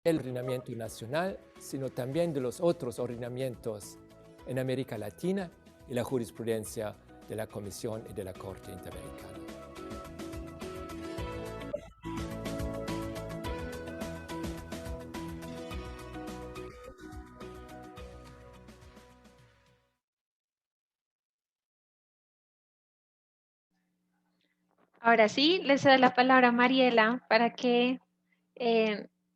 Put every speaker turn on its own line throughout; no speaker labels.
el ordenamiento nacional, sino también de los otros ordenamientos en América Latina y la jurisprudencia de la Comisión y de la Corte Interamericana.
Ahora sí, le cedo la palabra a Mariela para que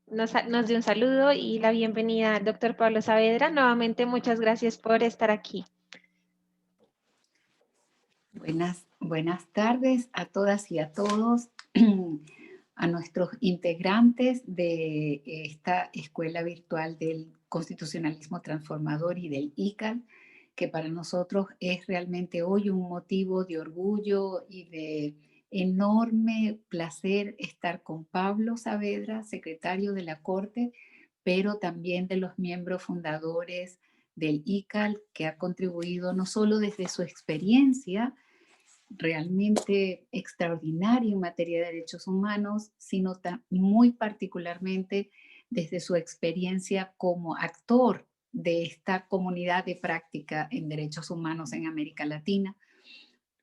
nos dé un saludo y la bienvenida al doctor Pablo Saavedra. Nuevamente, muchas gracias por estar aquí.
Buenas tardes a todas y a todos, a nuestros integrantes de esta Escuela Virtual del Constitucionalismo Transformador y del ICAL, que para nosotros es realmente hoy un motivo de orgullo y de enorme placer estar con Pablo Saavedra, secretario de la Corte, pero también de los miembros fundadores del ICAL, que ha contribuido no solo desde su experiencia realmente extraordinaria en materia de derechos humanos, sino muy particularmente desde su experiencia como actor de esta comunidad de práctica en derechos humanos en América Latina,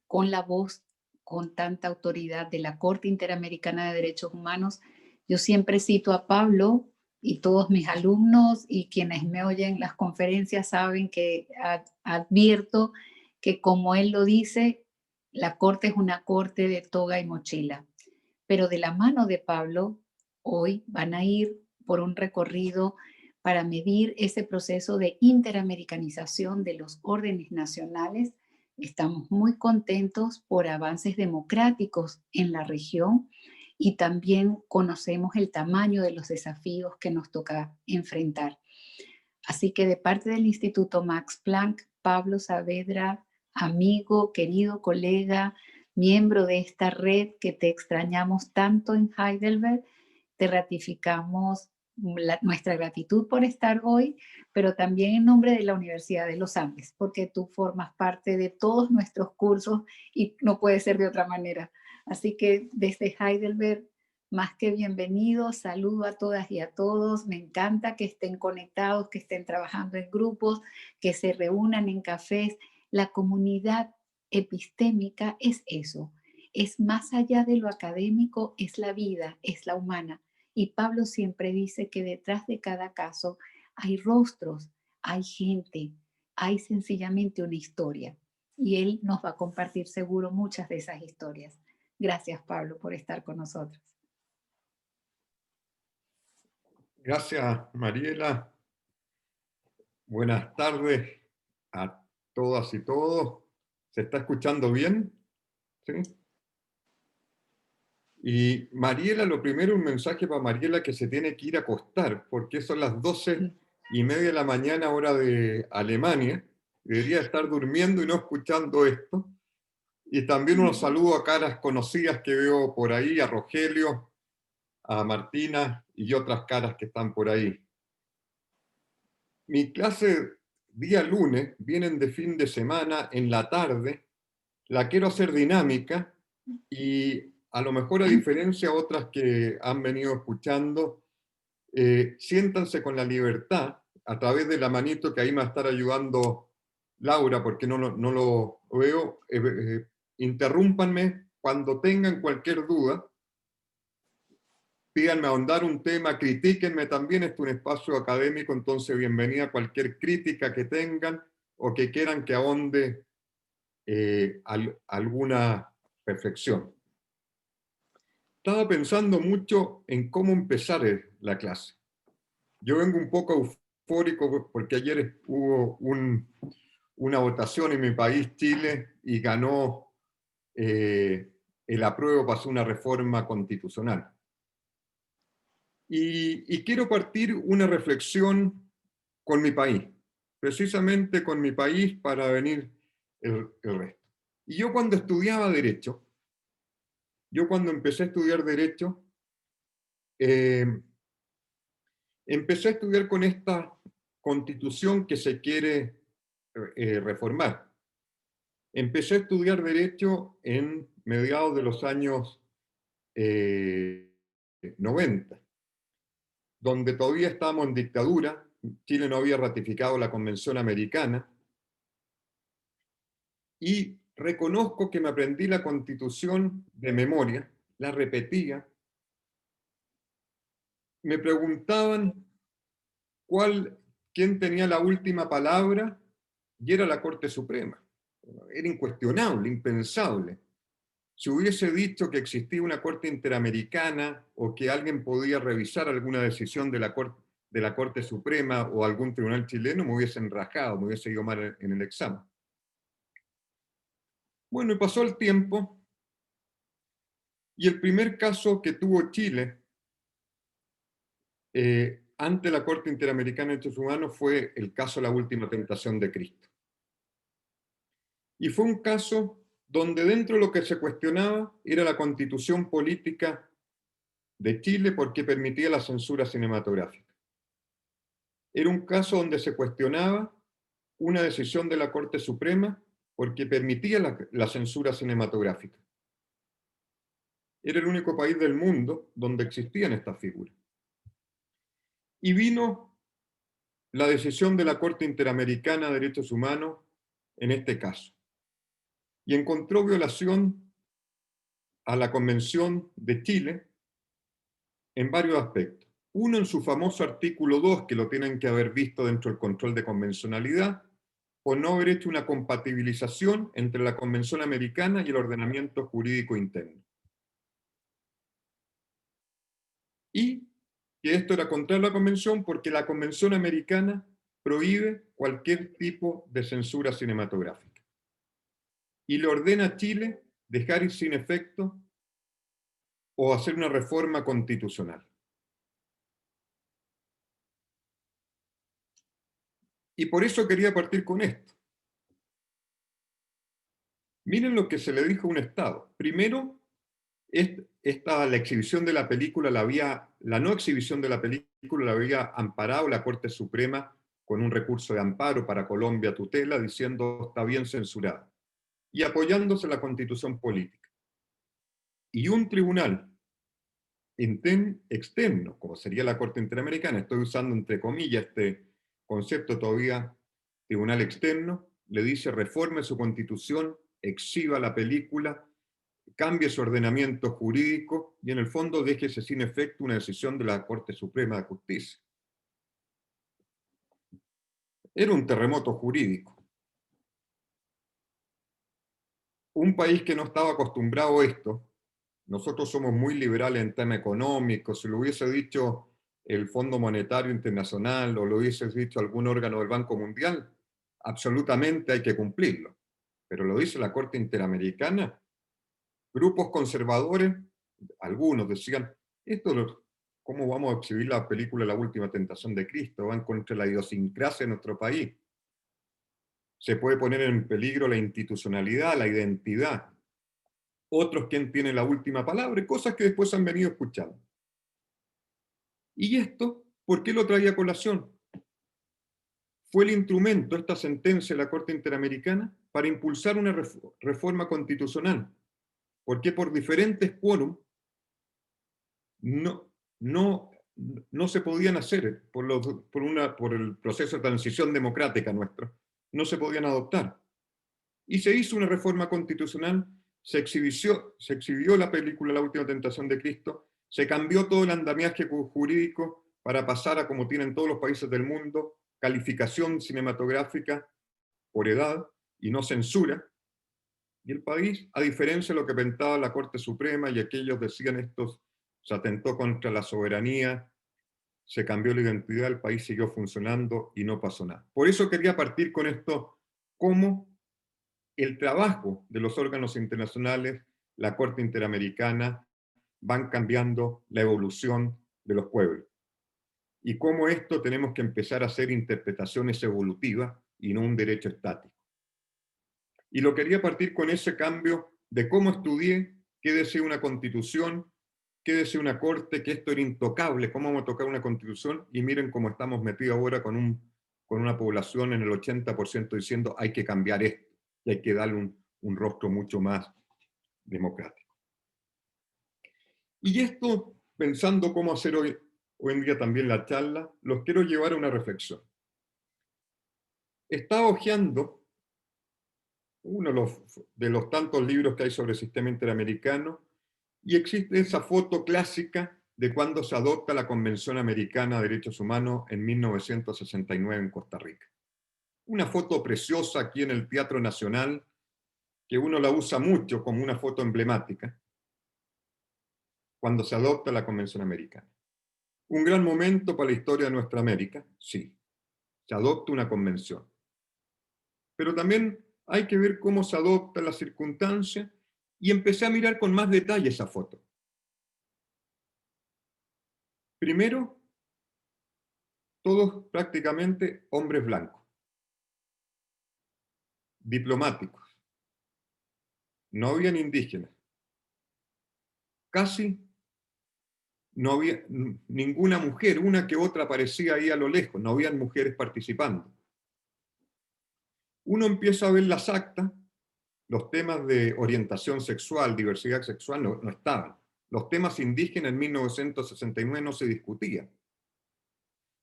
con la voz con tanta autoridad de la Corte Interamericana de Derechos Humanos. Yo siempre cito a Pablo y todos mis alumnos y quienes me oyen las conferencias saben que advierto que, como él lo dice, la Corte es una Corte de toga y mochila. Pero de la mano de Pablo, hoy van a ir por un recorrido para medir ese proceso de interamericanización de los órdenes nacionales. Estamos muy contentos por avances democráticos en la región y también conocemos el tamaño de los desafíos que nos toca enfrentar. Así que de parte del Instituto Max Planck, Pablo Saavedra, amigo, querido colega, miembro de esta red que te extrañamos tanto en Heidelberg, te ratificamos nuestra gratitud por estar hoy, pero también en nombre de la Universidad de los Andes, porque tú formas parte de todos nuestros cursos y no puede ser de otra manera. Así que desde Heidelberg, más que bienvenidos, saludo a todas y a todos. Me encanta que estén conectados, que estén trabajando en grupos, que se reúnan en cafés. La comunidad epistémica es eso, es más allá de lo académico, es la vida, es la humana. Y Pablo siempre dice que detrás de cada caso hay rostros, hay gente, hay sencillamente una historia. Y él nos va a compartir seguro muchas de esas historias. Gracias, Pablo, por estar con nosotros.
Gracias, Mariela. Buenas tardes a todas y todos. ¿Se está escuchando bien? ¿Sí? Y Mariela, lo primero, un mensaje para Mariela que se tiene que ir a acostar, porque son las 12:30 de la mañana, hora de Alemania. Debería estar durmiendo y no escuchando esto. Y también unos saludos a caras conocidas que veo por ahí, a Rogelio, a Martina y otras caras que están por ahí. Mi clase día lunes, vienen de fin de semana, en la tarde, la quiero hacer dinámica y a lo mejor a diferencia de otras que han venido escuchando, siéntanse con la libertad a través de la manito que ahí me va a estar ayudando Laura, porque no lo veo. Interrúmpanme cuando tengan cualquier duda, pídanme ahondar un tema, critíquenme también, esto es un espacio académico, entonces bienvenida a cualquier crítica que tengan o que quieran que ahonde alguna reflexión. Estaba pensando mucho en cómo empezar la clase. Yo vengo un poco eufórico porque ayer hubo una votación en mi país, Chile, y ganó el apruebo, pasó una reforma constitucional. Y quiero partir una reflexión con mi país, precisamente con mi país para venir el resto. Y yo cuando estudiaba Derecho, yo cuando empecé a estudiar Derecho, eh, empecé a estudiar con esta constitución que se quiere reformar. Empecé a estudiar Derecho en mediados de los años 90. donde todavía estábamos en dictadura, Chile no había ratificado la Convención Americana, y reconozco que me aprendí la Constitución de memoria, la repetía, me preguntaban quién tenía la última palabra, y era la Corte Suprema. Era incuestionable, impensable. Si hubiese dicho que existía una Corte Interamericana o que alguien podía revisar alguna decisión de la Corte Suprema o algún tribunal chileno, me hubiesen rajado, me hubiese ido mal en el examen. Bueno, y pasó el tiempo, y el primer caso que tuvo Chile ante la Corte Interamericana de Derechos Humanos fue el caso La Última Tentación de Cristo. Y fue un caso donde dentro de lo que se cuestionaba era la constitución política de Chile porque permitía la censura cinematográfica. Era un caso donde se cuestionaba una decisión de la Corte Suprema porque permitía la censura cinematográfica. Era el único país del mundo donde existían estas figuras. Y vino la decisión de la Corte Interamericana de Derechos Humanos en este caso. Y encontró violación a la Convención de Chile en varios aspectos. Uno, en su famoso artículo 2, que lo tienen que haber visto dentro del control de convencionalidad, por no haber hecho una compatibilización entre la Convención Americana y el ordenamiento jurídico interno. Y que esto era contrario a la Convención porque la Convención Americana prohíbe cualquier tipo de censura cinematográfica. Y le ordena a Chile dejar sin efecto o hacer una reforma constitucional. Y por eso quería partir con esto. Miren lo que se le dijo a un Estado. Primero, la exhibición de la película, la no exhibición de la película la había amparado la Corte Suprema con un recurso de amparo para Colombia tutela, diciendo está bien censurada, y apoyándose en la Constitución política. Y un tribunal externo, como sería la Corte Interamericana, estoy usando entre comillas este concepto todavía, tribunal externo, le dice reforme su Constitución, exhiba la película, cambie su ordenamiento jurídico y en el fondo déjese sin efecto una decisión de la Corte Suprema de Justicia. Era un terremoto jurídico. Un país que no estaba acostumbrado a esto, nosotros somos muy liberales en tema económico, si lo hubiese dicho el Fondo Monetario Internacional o lo hubiese dicho algún órgano del Banco Mundial, absolutamente hay que cumplirlo. Pero lo dice la Corte Interamericana. Grupos conservadores, algunos decían, ¿cómo vamos a exhibir la película La Última Tentación de Cristo? Van contra la idiosincrasia de nuestro país. Se puede poner en peligro la institucionalidad, la identidad. Otros, ¿quién tiene la última palabra? Cosas que después han venido escuchando. ¿Y esto? ¿Por qué lo traía a colación? Fue el instrumento, esta sentencia de la Corte Interamericana, para impulsar una reforma constitucional. Porque por diferentes quórum no se podían hacer, por el proceso de transición democrática nuestro, no se podían adoptar. Y se hizo una reforma constitucional, se exhibió la película La Última Tentación de Cristo, se cambió todo el andamiaje jurídico para pasar a, como tienen todos los países del mundo, calificación cinematográfica por edad y no censura. Y el país, a diferencia de lo que pensaba la Corte Suprema y aquellos decían esto se atentó contra la soberanía, se cambió la identidad, el país siguió funcionando y no pasó nada. Por eso quería partir con esto, cómo el trabajo de los órganos internacionales, la Corte Interamericana, van cambiando la evolución de los pueblos. Y cómo esto tenemos que empezar a hacer interpretaciones evolutivas y no un derecho estático. Y lo quería partir con ese cambio de cómo estudié, qué decía una constitución, qué decía una corte, que esto era intocable, cómo vamos a tocar una constitución, y miren cómo estamos metidos ahora con una población en el 80% diciendo hay que cambiar esto, y hay que darle un rostro mucho más democrático. Y esto, pensando cómo hacer hoy hoy en día también la charla, los quiero llevar a una reflexión. Estaba hojeando uno de los tantos libros que hay sobre el sistema interamericano, y existe esa foto clásica de cuando se adopta la Convención Americana de Derechos Humanos en 1969 en Costa Rica. Una foto preciosa aquí en el Teatro Nacional, que uno la usa mucho como una foto emblemática, cuando se adopta la Convención Americana. Un gran momento para la historia de nuestra América, sí. Se adopta una convención. Pero también hay que ver cómo se adopta la circunstancia, y empecé a mirar con más detalle esa foto. Primero, todos prácticamente hombres blancos, diplomáticos. No habían indígenas. Casi no había ninguna mujer, una que otra aparecía ahí a lo lejos, no habían mujeres participando. Uno empieza a ver las actas, los temas de orientación sexual, diversidad sexual no estaban. Los temas indígenas en 1969 no se discutían.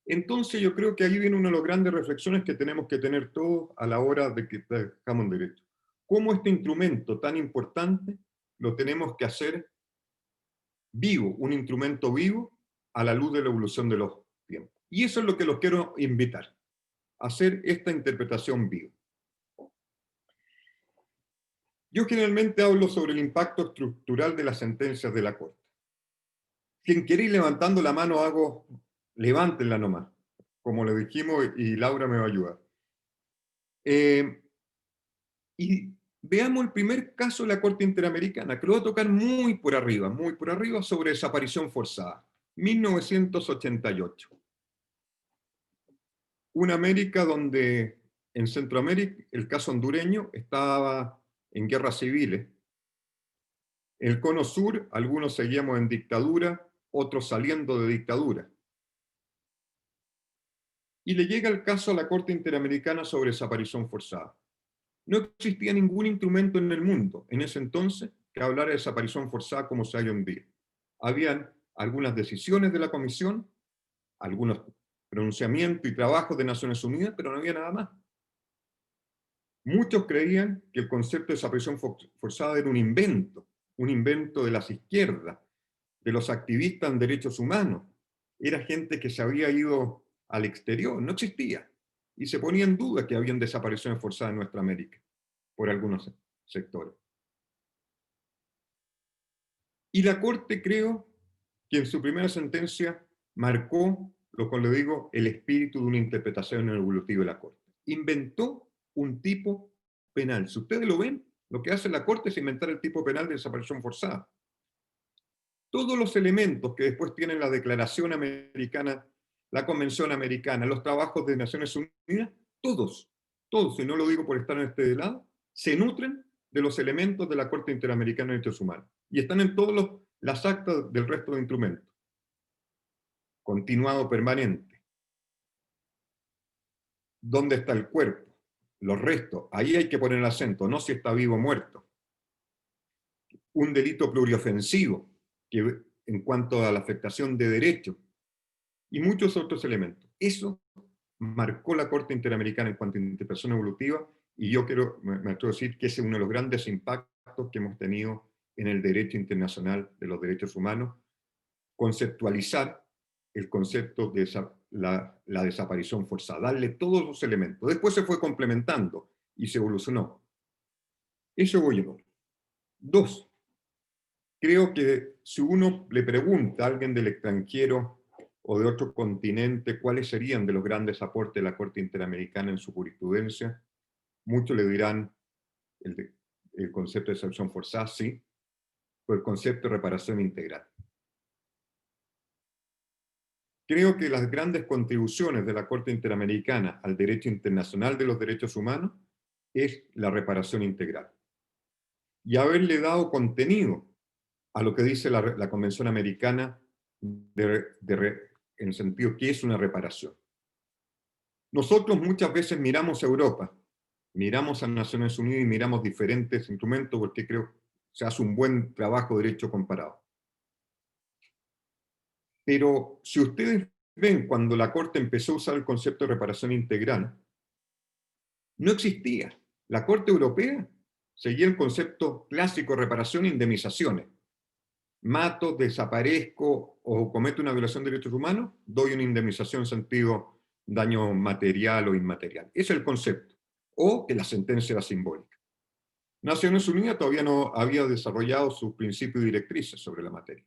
Entonces yo creo que ahí viene una de las grandes reflexiones que tenemos que tener todos a la hora de que trabajamos en derecho. ¿Cómo este instrumento tan importante lo tenemos que hacer vivo, un instrumento vivo a la luz de la evolución de los tiempos? Y eso es lo que los quiero invitar, a hacer esta interpretación viva. Yo generalmente hablo sobre el impacto estructural de las sentencias de la Corte. Quien quiere ir levantando la mano, levántenla nomás, como le dijimos, y Laura me va a ayudar. Y veamos el primer caso de la Corte Interamericana, que lo voy a tocar muy por arriba, sobre desaparición forzada. 1988. Una América donde en Centroamérica el caso hondureño estaba en guerras civiles. El Cono Sur, algunos seguíamos en dictadura, otros saliendo de dictadura. Y le llega el caso a la Corte Interamericana sobre desaparición forzada. No existía ningún instrumento en el mundo en ese entonces que hablara de desaparición forzada como se hay hoy en día. Habían algunas decisiones de la Comisión, algunos pronunciamientos y trabajos de Naciones Unidas, pero no había nada más. Muchos creían que el concepto de desaparición forzada era un invento de las izquierdas, de los activistas en derechos humanos. Era gente que se había ido al exterior, no existía. Y se ponía en duda que habían desapariciones forzadas en nuestra América, por algunos sectores. Y la Corte, creo, que en su primera sentencia marcó, lo que le digo, el espíritu de una interpretación evolutiva de la Corte. Inventó un tipo penal. Si ustedes lo ven, lo que hace la Corte es inventar el tipo penal de desaparición forzada. Todos los elementos que después tienen la Declaración Americana, la Convención Americana, los trabajos de Naciones Unidas, todos, y no lo digo por estar en este lado, se nutren de los elementos de la Corte Interamericana de Derechos Humanos. Y están en todas las actas del resto de instrumentos. Continuado permanente. ¿Dónde está el cuerpo? Los restos. Ahí hay que poner el acento, no si está vivo o muerto. Un delito pluriofensivo, que en cuanto a la afectación de derechos, y muchos otros elementos. Eso marcó la Corte Interamericana en cuanto a interpretación evolutiva, y yo me atrevo a decir que ese es uno de los grandes impactos que hemos tenido en el derecho internacional de los derechos humanos, conceptualizar el concepto de la desaparición forzada, darle todos los elementos. Después se fue complementando y se evolucionó. Eso voy a ver. 2. Creo que si uno le pregunta a alguien del extranjero o de otro continente cuáles serían de los grandes aportes de la Corte Interamericana en su jurisprudencia, muchos le dirán el concepto de desaparición forzada, sí, o el concepto de reparación integral. Creo que las grandes contribuciones de la Corte Interamericana al derecho internacional de los derechos humanos es la reparación integral. Y haberle dado contenido a lo que dice la Convención Americana en el sentido que es una reparación. Nosotros muchas veces miramos a Europa, miramos a Naciones Unidas y miramos diferentes instrumentos porque creo que se hace un buen trabajo de derecho comparado. Pero si ustedes ven, cuando la Corte empezó a usar el concepto de reparación integral, no existía. La Corte Europea seguía el concepto clásico de reparación e indemnizaciones. Mato, desaparezco o cometo una violación de derechos humanos, doy una indemnización en sentido daño material o inmaterial. Ese es el concepto. O que la sentencia era simbólica. Naciones Unidas todavía no había desarrollado sus principios y directrices sobre la materia.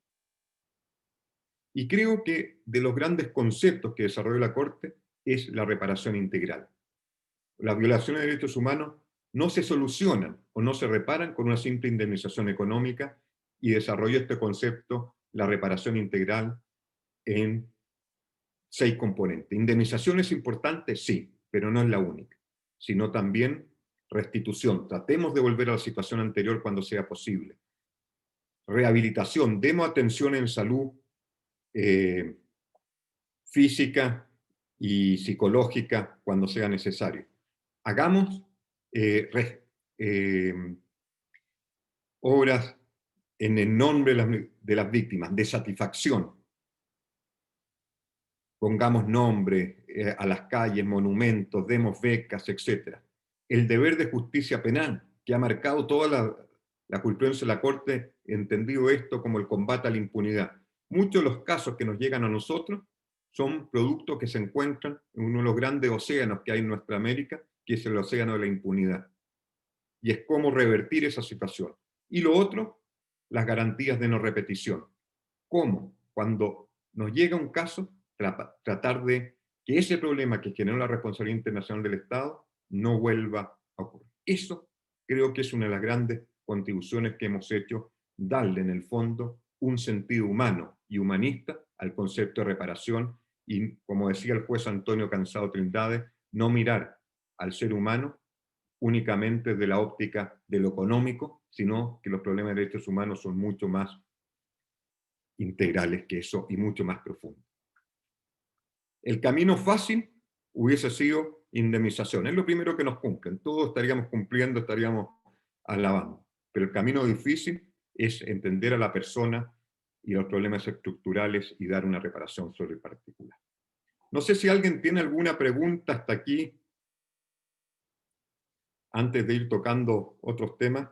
Y creo que de los grandes conceptos que desarrolló la Corte es la reparación integral. Las violaciones de derechos humanos no se solucionan o no se reparan con una simple indemnización económica, y desarrolló este concepto, la reparación integral, en 6 componentes. Indemnización es importante, sí, pero no es la única, sino también restitución. Tratemos de volver a la situación anterior cuando sea posible. Rehabilitación, demos atención en salud física y psicológica cuando sea necesario. Hagamos obras en el nombre de las víctimas, de satisfacción. Pongamos nombre a las calles, monumentos, demos becas, etc. El deber de justicia penal, que ha marcado toda la jurisprudencia de la Corte, entendido esto como el combate a la impunidad. Muchos de los casos que nos llegan a nosotros son productos que se encuentran en uno de los grandes océanos que hay en nuestra América, que es el océano de la impunidad. Y es cómo revertir esa situación. Y lo otro, las garantías de no repetición. ¿Cómo? Cuando nos llega un caso, tratar de que ese problema que generó la responsabilidad internacional del Estado no vuelva a ocurrir. Eso creo que es una de las grandes contribuciones que hemos hecho, darle en el fondo un sentido humano y humanista al concepto de reparación, y, como decía el juez Antonio Cansado Trindade, no mirar al ser humano únicamente de la óptica de lo económico, sino que los problemas de derechos humanos son mucho más integrales que eso y mucho más profundos. El camino fácil hubiese sido indemnización. Es lo primero que nos cumplen. Todos estaríamos cumpliendo, estaríamos alabando. Pero el camino difícil es entender a la persona y los problemas estructurales y dar una reparación sobre el particular. No sé si alguien tiene alguna pregunta hasta aquí, antes de ir tocando otros temas.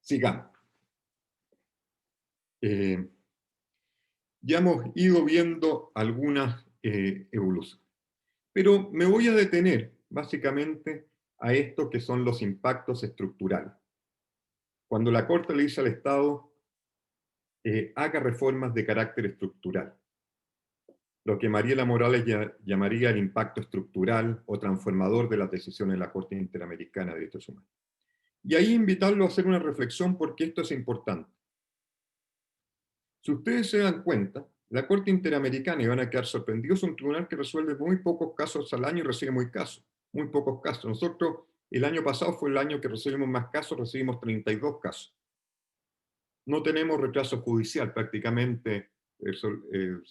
Sigamos. Ya hemos ido viendo algunas evoluciones. Pero me voy a detener básicamente a esto que son los impactos estructurales. Cuando la Corte le dice al Estado, haga reformas de carácter estructural, lo que Mariela Morales llamaría el impacto estructural o transformador de las decisiones de la Corte Interamericana de Derechos Humanos. Y ahí invitarlo a hacer una reflexión, porque esto es importante. Si ustedes se dan cuenta, la Corte Interamericana, y van a quedar sorprendidos, es un tribunal que resuelve muy pocos casos al año y recibe muy pocos casos. Nosotros, el año pasado fue el año que recibimos más casos, recibimos 32 casos. No tenemos retraso judicial, prácticamente eso,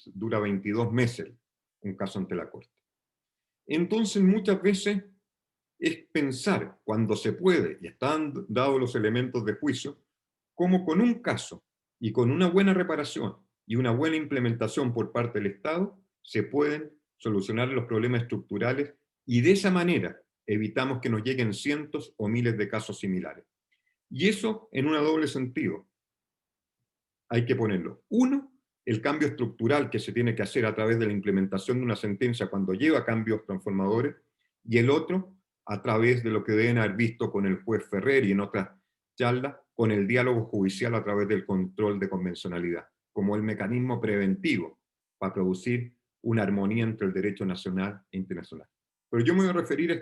dura 22 meses un caso ante la Corte. Entonces, muchas veces es pensar, cuando se puede, y están dados los elementos de juicio, cómo con un caso y con una buena reparación y una buena implementación por parte del Estado, se pueden solucionar los problemas estructurales, y de esa manera evitamos que nos lleguen cientos o miles de casos similares. Y eso en un doble sentido. Hay que ponerlo. Uno, el cambio estructural que se tiene que hacer a través de la implementación de una sentencia cuando lleva cambios transformadores, y el otro, a través de lo que deben haber visto con el juez Ferrer y en otras charlas, con el diálogo judicial a través del control de convencionalidad, como el mecanismo preventivo para producir una armonía entre el derecho nacional e internacional. Pero yo me voy a referir a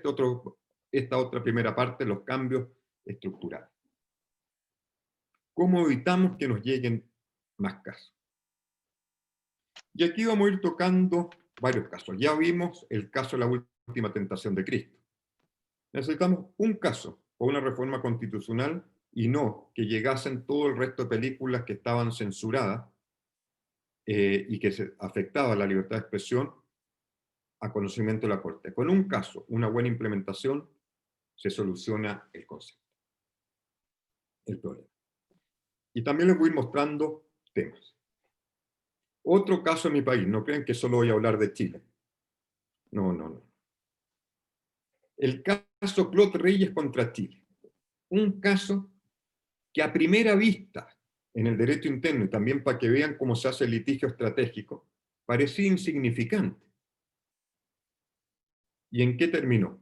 esta otra primera parte, los cambios estructurales. ¿Cómo evitamos que nos lleguen más casos? Y aquí vamos a ir tocando varios casos. Ya vimos el caso de la última tentación de Cristo. Necesitamos un caso o una reforma constitucional, y no que llegasen todo el resto de películas que estaban censuradas y que se afectaba la libertad de expresión a conocimiento de la Corte. Con un caso, una buena implementación, se soluciona el concepto, el problema. Y también les voy a ir mostrando temas. Otro caso en mi país, no crean que solo voy a hablar de Chile. No, no, no. El caso Clot Reyes contra Chile. Un caso que a primera vista, en el derecho interno, y también para que vean cómo se hace el litigio estratégico, parecía insignificante. ¿Y en qué terminó?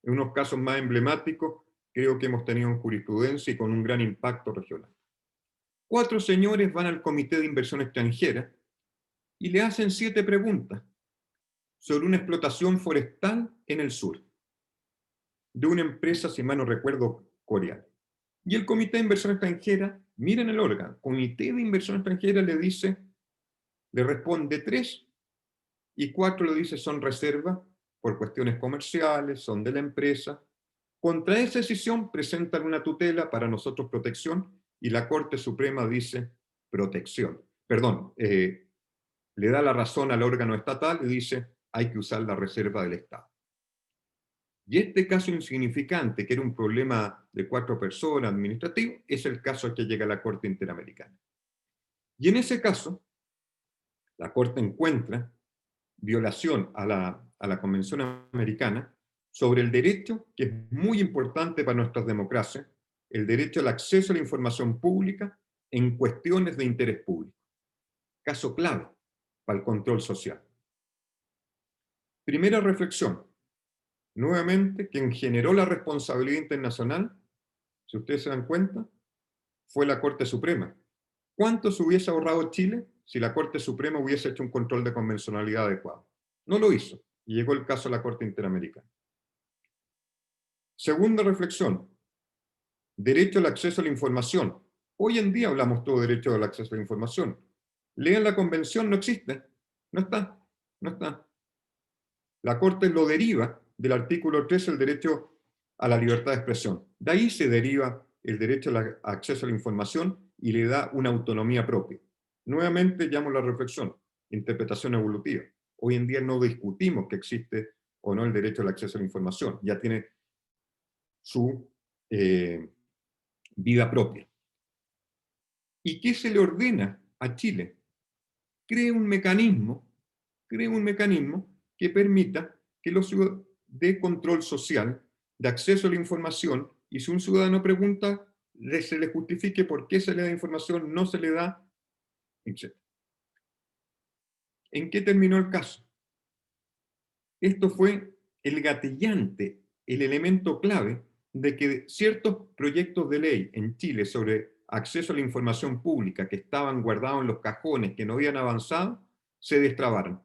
En unos casos más emblemáticos, creo que hemos tenido en jurisprudencia y con un gran impacto regional. 4 señores van al Comité de Inversión Extranjera y le hacen 7 preguntas sobre una explotación forestal en el sur, de una empresa, si mal no recuerdo, coreana. Y el Comité de Inversión Extranjera, miren el órgano, Comité de Inversión Extranjera le dice, le responde 3, y 4 le dice son reservas por cuestiones comerciales, son de la empresa. Contra esa decisión presentan una tutela, para nosotros protección, y la Corte Suprema dice protección. Perdón, le da la razón al órgano estatal y dice hay que usar la reserva del Estado. Y este caso insignificante, que era un problema de 4 personas administrativo, es el caso que llega a la Corte Interamericana. Y en ese caso, la Corte encuentra violación a la Convención Americana sobre el derecho, que es muy importante para nuestras democracias, el derecho al acceso a la información pública en cuestiones de interés público. Caso clave para el control social. Primera reflexión. Nuevamente, quien generó la responsabilidad internacional, si ustedes se dan cuenta, fue la Corte Suprema. ¿Cuánto se hubiese ahorrado Chile si la Corte Suprema hubiese hecho un control de convencionalidad adecuado? No lo hizo, y llegó el caso a la Corte Interamericana. Segunda reflexión, derecho al acceso a la información. Hoy en día hablamos todo de derecho al acceso a la información. Lean la convención, no existe, no está, no está. La Corte lo deriva del artículo 3, el derecho a la libertad de expresión. De ahí se deriva el derecho al acceso a la información y le da una autonomía propia. Nuevamente llamo la reflexión, interpretación evolutiva. Hoy en día no discutimos que existe o no el derecho al acceso a la información, ya tiene su vida propia. ¿Y qué se le ordena a Chile? Cree un mecanismo que permita que los ciudadanos de control social, de acceso a la información, y si un ciudadano pregunta, se le justifique por qué se le da información, no se le da, etc. ¿En qué terminó el caso? Esto fue el gatillante, el elemento clave de que ciertos proyectos de ley en Chile sobre acceso a la información pública que estaban guardados en los cajones, que no habían avanzado, se destrabaron.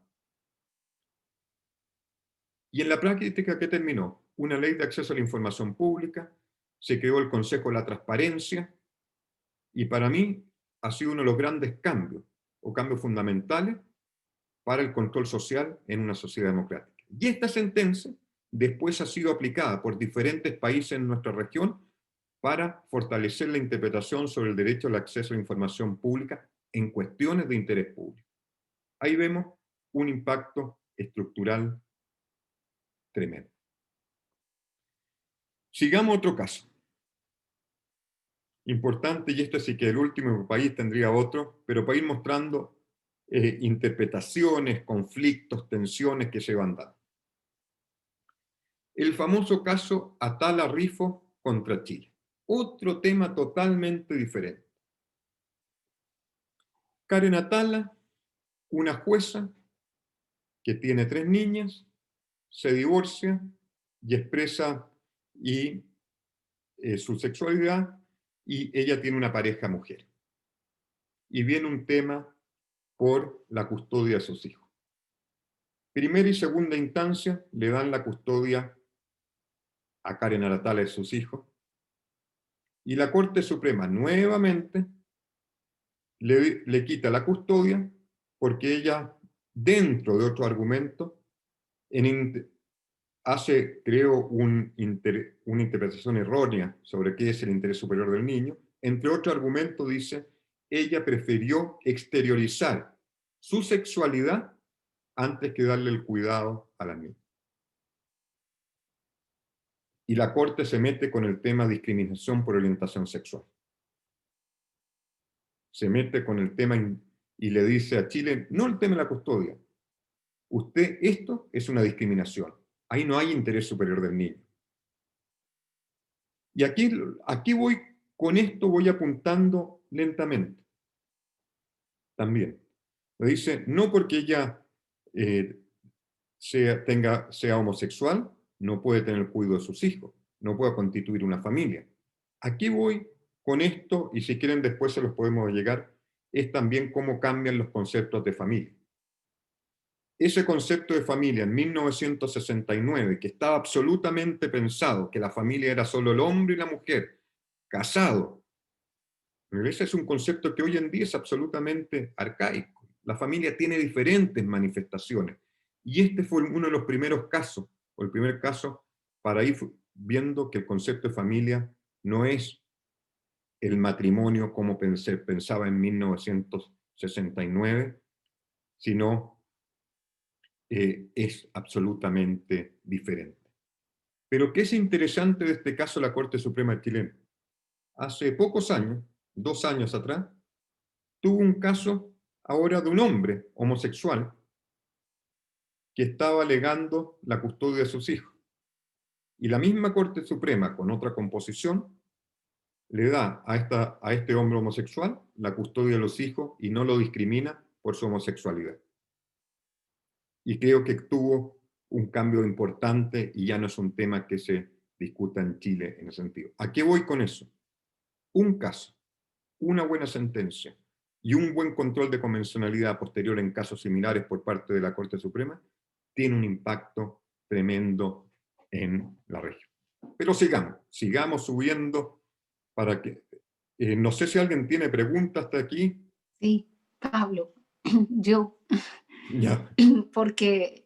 Y en la práctica, ¿qué terminó? Una ley de acceso a la información pública, se creó el Consejo de la Transparencia, y para mí ha sido uno de los grandes cambios, o cambios fundamentales, para el control social en una sociedad democrática. Y esta sentencia después ha sido aplicada por diferentes países en nuestra región para fortalecer la interpretación sobre el derecho al acceso a la información pública en cuestiones de interés público. Ahí vemos un impacto estructural tremendo. Sigamos a otro caso. Importante, y este sí que el último país tendría otro, pero para ir mostrando interpretaciones, conflictos, tensiones que se van dando. El famoso caso Atala Rifo contra Chile. Otro tema totalmente diferente. Karen Atala, una jueza que tiene 3 niñas, se divorcia y expresa su sexualidad, y ella tiene una pareja mujer. Y viene un tema por la custodia de sus hijos. Primera y segunda instancia le dan la custodia a Karen Atala de sus hijos, y la Corte Suprema nuevamente le quita la custodia porque ella, dentro de otro argumento, hace, creo, una interpretación errónea sobre qué es el interés superior del niño. Entre otro argumento dice, ella prefirió exteriorizar su sexualidad antes que darle el cuidado a la niña. Y la Corte se mete con el tema de discriminación por orientación sexual. se mete con el tema y le dice a Chile, no el tema de la custodia, esto es una discriminación, ahí no hay interés superior del niño. Y aquí con esto voy apuntando lentamente. También. Le dice, no porque ella sea homosexual, no puede tener el cuidado de sus hijos, no puede constituir una familia. Aquí voy con esto, y si quieren después se los podemos llegar, es también cómo cambian los conceptos de familia. Ese concepto de familia en 1969, que estaba absolutamente pensado, que la familia era solo el hombre y la mujer, casado. Ese es un concepto que hoy en día es absolutamente arcaico. La familia tiene diferentes manifestaciones. Y este fue uno de los primeros casos, o el primer caso, para ir viendo que el concepto de familia no es el matrimonio como pensaba en 1969, sino es absolutamente diferente. Pero ¿qué es interesante de este caso de la Corte Suprema chilena? Hace pocos años, 2 años atrás, tuvo un caso ahora de un hombre homosexual que estaba alegando la custodia de sus hijos. Y la misma Corte Suprema, con otra composición, le da a este hombre homosexual la custodia de los hijos y no lo discrimina por su homosexualidad. Y creo que tuvo un cambio importante y ya no es un tema que se discuta en Chile en ese sentido. ¿A qué voy con eso? Un caso, una buena sentencia y un buen control de convencionalidad posterior en casos similares por parte de la Corte Suprema tiene un impacto tremendo en la región. Pero sigamos subiendo para que... no sé si alguien tiene preguntas hasta aquí.
Sí, Pablo, yo,
Ya.
porque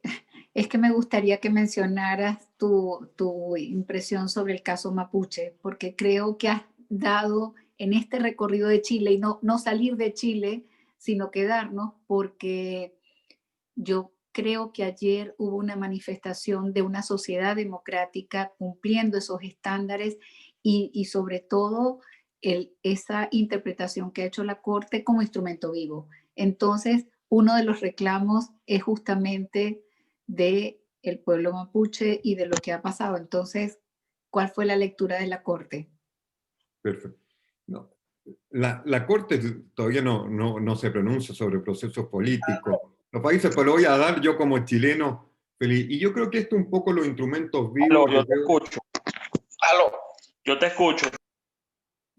es que me gustaría que mencionaras tu impresión sobre el caso Mapuche, porque creo que has dado en este recorrido de Chile, y no salir de Chile, sino quedarnos, porque yo creo que ayer hubo una manifestación de una sociedad democrática cumpliendo esos estándares y sobre todo esa interpretación que ha hecho la Corte como instrumento vivo. Entonces, uno de los reclamos es justamente del pueblo mapuche y de lo que ha pasado. Entonces, ¿cuál fue la lectura de la Corte?
Perfecto. No, la Corte todavía no se pronuncia sobre procesos políticos. Los países, pero lo voy a dar yo como chileno feliz. Y yo creo que esto un poco los instrumentos vivos.
Aló, yo te escucho. Aló, yo te escucho.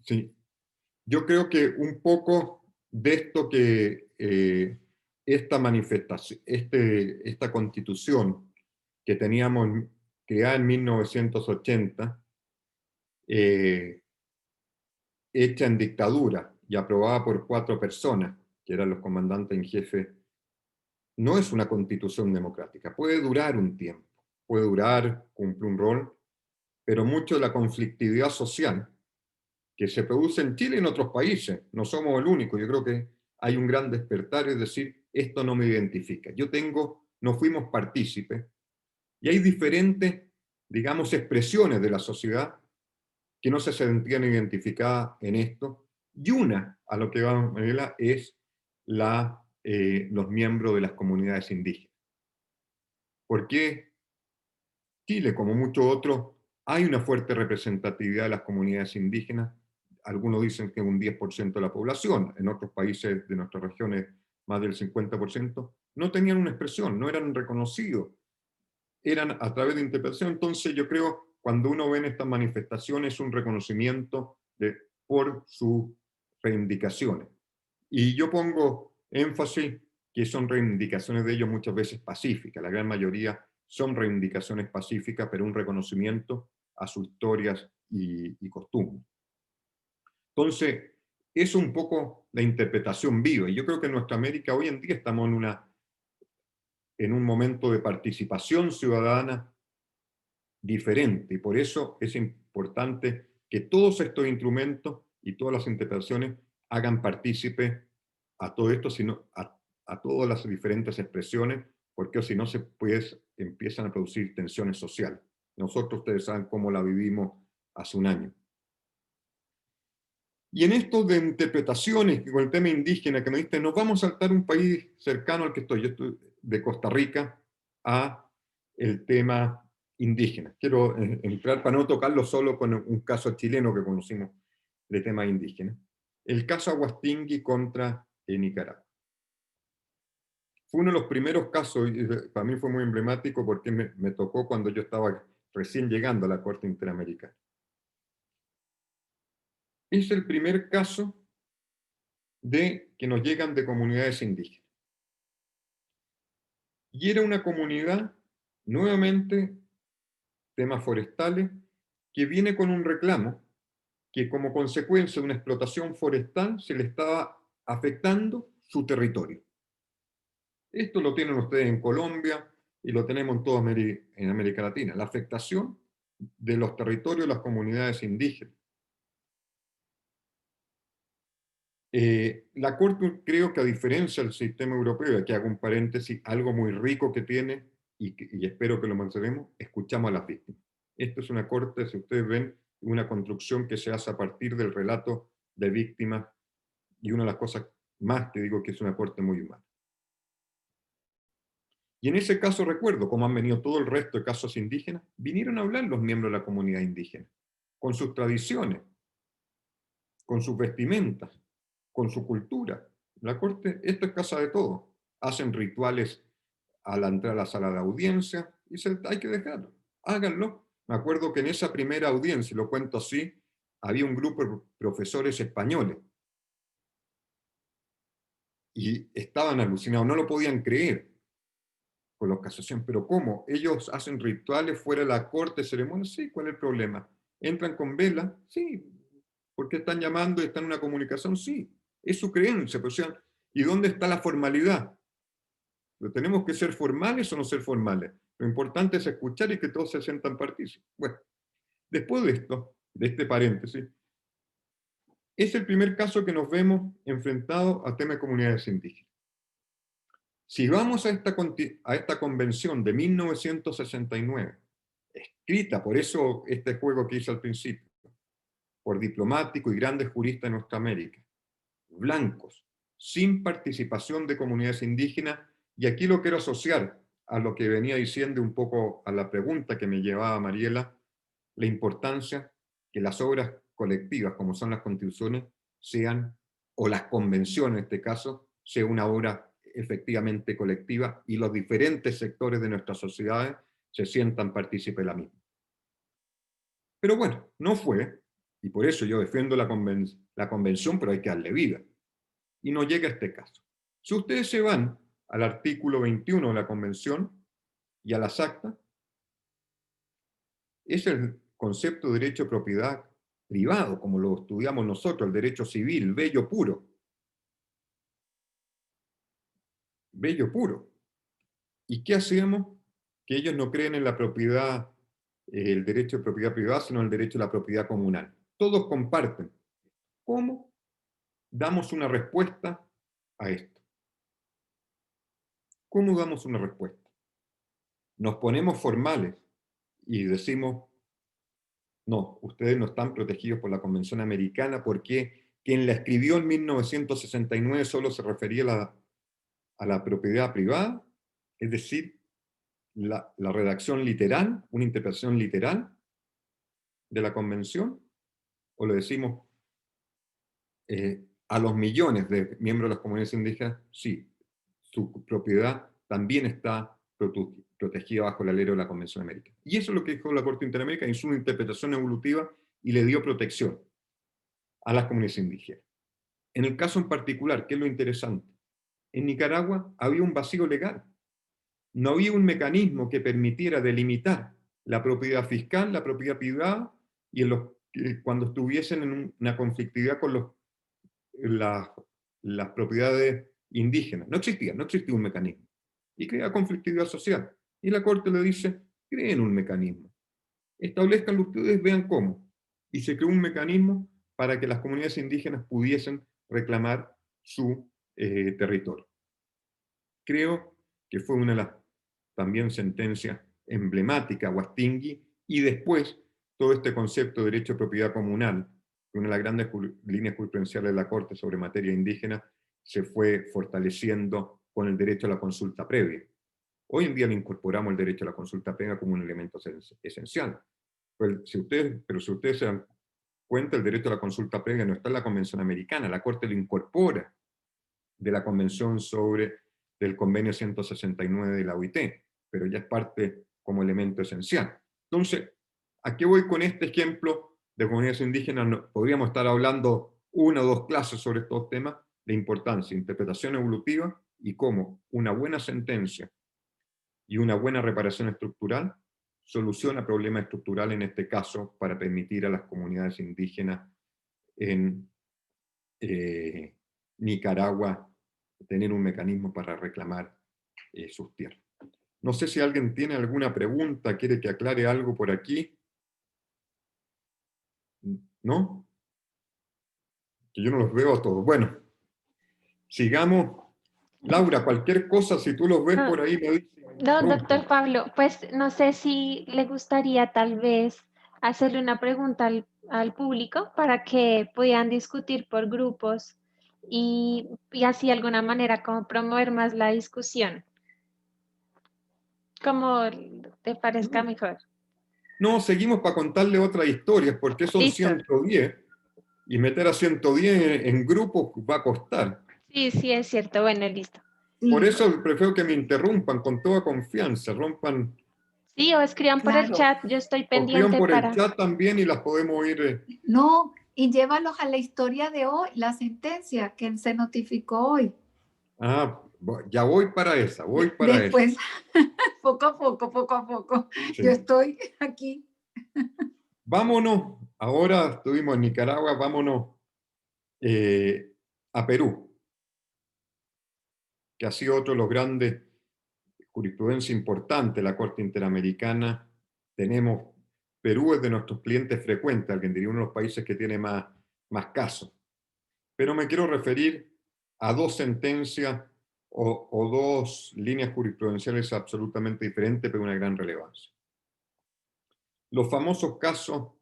Sí. Yo creo que un poco de esto que esta manifestación, esta constitución que teníamos creada en 1980, hecha en dictadura y aprobada por 4 personas, que eran los comandantes en jefe, no es una constitución democrática. Puede durar un tiempo, puede durar, cumple un rol, pero mucho de la conflictividad social que se produce en Chile y en otros países, no somos el único, yo creo que hay un gran despertar, es decir, esto no me identifica. No fuimos partícipes, y hay diferentes, digamos, expresiones de la sociedad que no se sentían identificadas en esto, y una, a lo que va Mariela, es los miembros de las comunidades indígenas. ¿Por qué Chile, como muchos otros, hay una fuerte representatividad de las comunidades indígenas? Algunos dicen que un 10% de la población, en otros países de nuestras regiones más del 50%, no tenían una expresión, no eran reconocidos, eran a través de interpretación. Entonces yo creo, cuando uno ve en estas manifestaciones, un reconocimiento por sus reivindicaciones. Y yo pongo énfasis que son reivindicaciones de ellos muchas veces pacíficas, la gran mayoría son reivindicaciones pacíficas, pero un reconocimiento a sus historias y costumbres. Entonces, es un poco la interpretación viva. Y yo creo que en nuestra América hoy en día estamos en un momento de participación ciudadana diferente. Y por eso es importante que todos estos instrumentos y todas las interpretaciones hagan partícipe a todo esto, sino a todas las diferentes expresiones, porque si no empiezan a producir tensiones sociales. Nosotros, ustedes saben cómo la vivimos hace un año. Y en esto de interpretaciones con el tema indígena que me diste, nos vamos a saltar un país cercano al que estoy. Yo estoy de Costa Rica a el tema indígena. Quiero entrar para no tocarlo solo con un caso chileno que conocimos de tema indígena. El caso Aguastingui contra Nicaragua. Fue uno de los primeros casos, y para mí fue muy emblemático porque me tocó cuando yo estaba recién llegando a la Corte Interamericana. Es el primer caso de que nos llegan de comunidades indígenas. Y era una comunidad, nuevamente, temas forestales, que viene con un reclamo que como consecuencia de una explotación forestal se le estaba afectando su territorio. Esto lo tienen ustedes en Colombia y lo tenemos en toda América Latina, la afectación de los territorios de las comunidades indígenas. La Corte, creo que a diferencia del sistema europeo, aquí hago un paréntesis, algo muy rico que tiene, y espero que lo mantenemos, escuchamos a las víctimas. Esto es una Corte, si ustedes ven, una construcción que se hace a partir del relato de víctimas, y una de las cosas más que digo que es una Corte muy humana. Y en ese caso recuerdo, como han venido todo el resto de casos indígenas, vinieron a hablar los miembros de la comunidad indígena, con sus tradiciones, con sus vestimentas, con su cultura. La Corte, esto es casa de todo. Hacen rituales al entrar a la sala de audiencia, y hay que dejarlo, háganlo. Me acuerdo que en esa primera audiencia, y lo cuento así, había un grupo de profesores españoles, y estaban alucinados, no lo podían creer con los casación. Pero ¿cómo? ¿Ellos hacen rituales fuera de la corte, ceremonias? Sí, ¿cuál es el problema? ¿Entran con vela? Sí. ¿Por qué están llamando y están en una comunicación? Sí. Es su creencia. Pues, ¿y dónde está la formalidad? ¿Pero tenemos que ser formales o no ser formales? Lo importante es escuchar y que todos se sientan partícipes. Bueno, después de esto, de este paréntesis, es el primer caso que nos vemos enfrentados al tema de comunidades indígenas. Si vamos a esta convención de 1969, escrita, por eso este juego que hice al principio, por diplomáticos y grandes juristas de nuestra América, blancos, sin participación de comunidades indígenas, y aquí lo quiero asociar a lo que venía diciendo un poco a la pregunta que me llevaba Mariela, la importancia que las obras colectivas, como son las constituciones, sean, o las convenciones en este caso, sea una obra efectivamente colectiva y los diferentes sectores de nuestras sociedades se sientan partícipes de la misma. Pero bueno, no fue, y por eso yo defiendo la convención, pero hay que darle vida. Y no llega a este caso. Si ustedes se van al artículo 21 de la convención y a las actas, es el concepto de derecho de propiedad privado, como lo estudiamos nosotros, el derecho civil, bello puro. Bello puro. ¿Y qué hacemos? Que ellos no creen en la propiedad, el derecho de propiedad privada, sino el derecho a la propiedad comunal. Todos comparten. ¿Cómo damos una respuesta a esto? ¿Cómo damos una respuesta? Nos ponemos formales y decimos, no, ustedes no están protegidos por la Convención Americana porque quien la escribió en 1969 solo se refería a la propiedad privada, es decir, la redacción literal, una interpretación literal de la Convención, o le decimos a los millones de miembros de las comunidades indígenas, sí, su propiedad también está protegida bajo el alero de la Convención Americana. Y eso es lo que dijo la Corte Interamericana, hizo una interpretación evolutiva y le dio protección a las comunidades indígenas. En el caso en particular, ¿qué es lo interesante? En Nicaragua había un vacío legal. No había un mecanismo que permitiera delimitar la propiedad fiscal, la propiedad privada, y cuando estuviesen en una conflictividad con las propiedades indígenas. No existía un mecanismo. Y crea conflictividad social. Y la Corte le dice, creen un mecanismo. Establezcanlo ustedes, vean cómo. Y se creó un mecanismo para que las comunidades indígenas pudiesen reclamar su territorio. Creo que fue una de las también sentencias emblemáticas, Aguastingui, y después todo este concepto de derecho de propiedad comunal, que una de las grandes líneas jurisprudenciales de la Corte sobre materia indígena se fue fortaleciendo con el derecho a la consulta previa. Hoy en día le incorporamos el derecho a la consulta previa como un elemento esencial. Pero si ustedes se dan cuenta, el derecho a la consulta previa no está en la Convención Americana, la Corte lo incorpora de la Convención del Convenio 169 de la OIT, pero ya es parte como elemento esencial. Entonces, ¿a qué voy con este ejemplo de comunidades indígenas? Podríamos estar hablando 1 o 2 clases sobre estos temas, de importancia, interpretación evolutiva, y cómo una buena sentencia y una buena reparación estructural soluciona problemas estructurales, en este caso, para permitir a las comunidades indígenas en Nicaragua tener un mecanismo para reclamar sus tierras. No sé si alguien tiene alguna pregunta, quiere que aclare algo por aquí. ¿No? Que yo no los veo a todos. Bueno, sigamos. Laura, cualquier cosa, si tú los ves por ahí, me dices.
No, doctor Pablo, pues no sé si le gustaría tal vez hacerle una pregunta al público para que puedan discutir por grupos y así de alguna manera como promover más la discusión. Como te parezca mejor.
No, seguimos para contarle otras historias, porque son
Listo.
110, y meter a 110 en grupos va a costar.
Sí, sí, es cierto. Bueno, listo.
Sí,
Por eso prefiero que me interrumpan con toda confianza, rompan.
Sí, o escriban por el
claro.
chat, yo estoy
O escriban
pendiente
por el
para...
chat también y las podemos ir.
No, y llévalos a la historia de hoy, la sentencia que se notificó hoy.
Ah, ya voy para esa, voy para esa.
Después, poco a poco, poco a poco.
Sí.
Yo estoy aquí.
Vámonos, ahora estuvimos en Nicaragua, vámonos a Perú, que ha sido otro de los grandes jurisprudencia importante, la Corte Interamericana. Perú es de nuestros clientes frecuentes, alguien diría uno de los países que tiene más casos. Pero me quiero referir a 2 sentencias o 2 líneas jurisprudenciales absolutamente diferentes, pero de una gran relevancia. Los famosos casos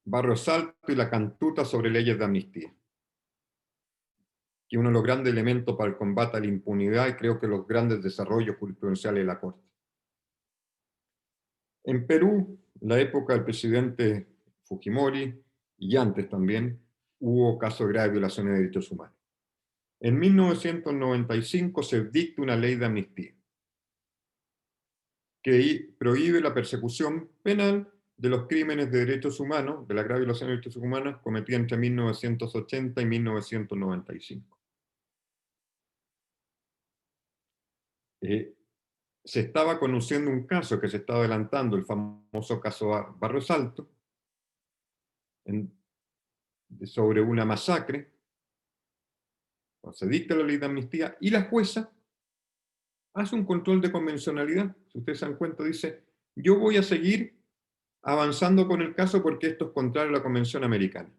Barrios Alto y La Cantuta sobre leyes de amnistía, que es uno de los grandes elementos para el combate a la impunidad y creo que los grandes desarrollos jurisprudenciales de la Corte. En Perú, la época del presidente Fujimori y antes también, hubo casos de graves violaciones de derechos humanos. En 1995 se dicta una ley de amnistía que prohíbe la persecución penal de los crímenes de derechos humanos, de la grave violación de derechos humanos cometida entre 1980 y 1995. Se estaba conociendo un caso que se estaba adelantando, el famoso caso Barrios Alto, sobre una masacre. Se dicta la ley de amnistía y la jueza hace un control de convencionalidad. Si ustedes se dan cuenta, dice, yo voy a seguir avanzando con el caso porque esto es contrario a la Convención Americana.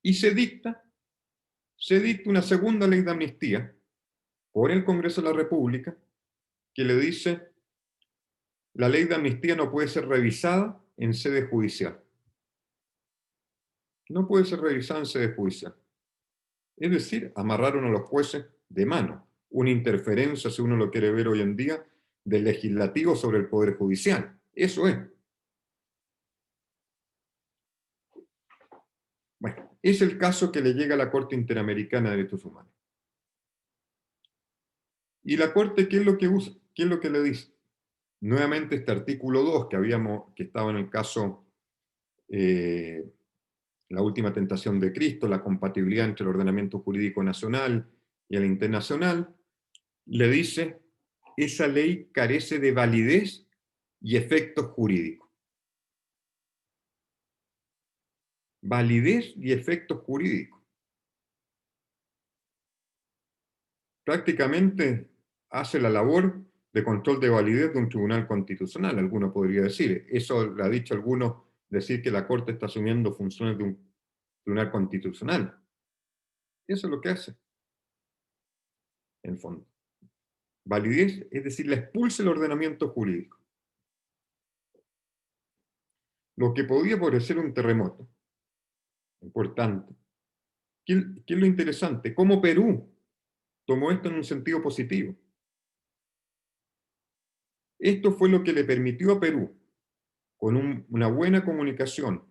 Y se dicta una segunda ley de amnistía por el Congreso de la República que le dice, la ley de amnistía no puede ser revisada en sede judicial. No puede ser revisada en sede judicial. Es decir, amarraron a los jueces de mano. Una interferencia, si uno lo quiere ver hoy en día, del legislativo sobre el Poder Judicial. Eso es. Bueno, es el caso que le llega a la Corte Interamericana de Derechos Humanos. ¿Y la Corte qué es lo que usa? ¿Qué es lo que le dice? Nuevamente este artículo 2 que estaba en el caso La última tentación de Cristo, la compatibilidad entre el ordenamiento jurídico nacional y el internacional, le dice, esa ley carece de validez y efectos jurídicos. Validez y efectos jurídicos. Prácticamente hace la labor de control de validez de un tribunal constitucional, alguno podría decir. Eso lo ha dicho algunos, decir que la Corte está asumiendo funciones de un tribunal constitucional. Eso es lo que hace, en el fondo. Validez, es decir, la expulsa el ordenamiento jurídico. Lo que podía parecer un terremoto, importante. ¿Qué es lo interesante? Cómo Perú tomó esto en un sentido positivo. Esto fue lo que le permitió a Perú, con una buena comunicación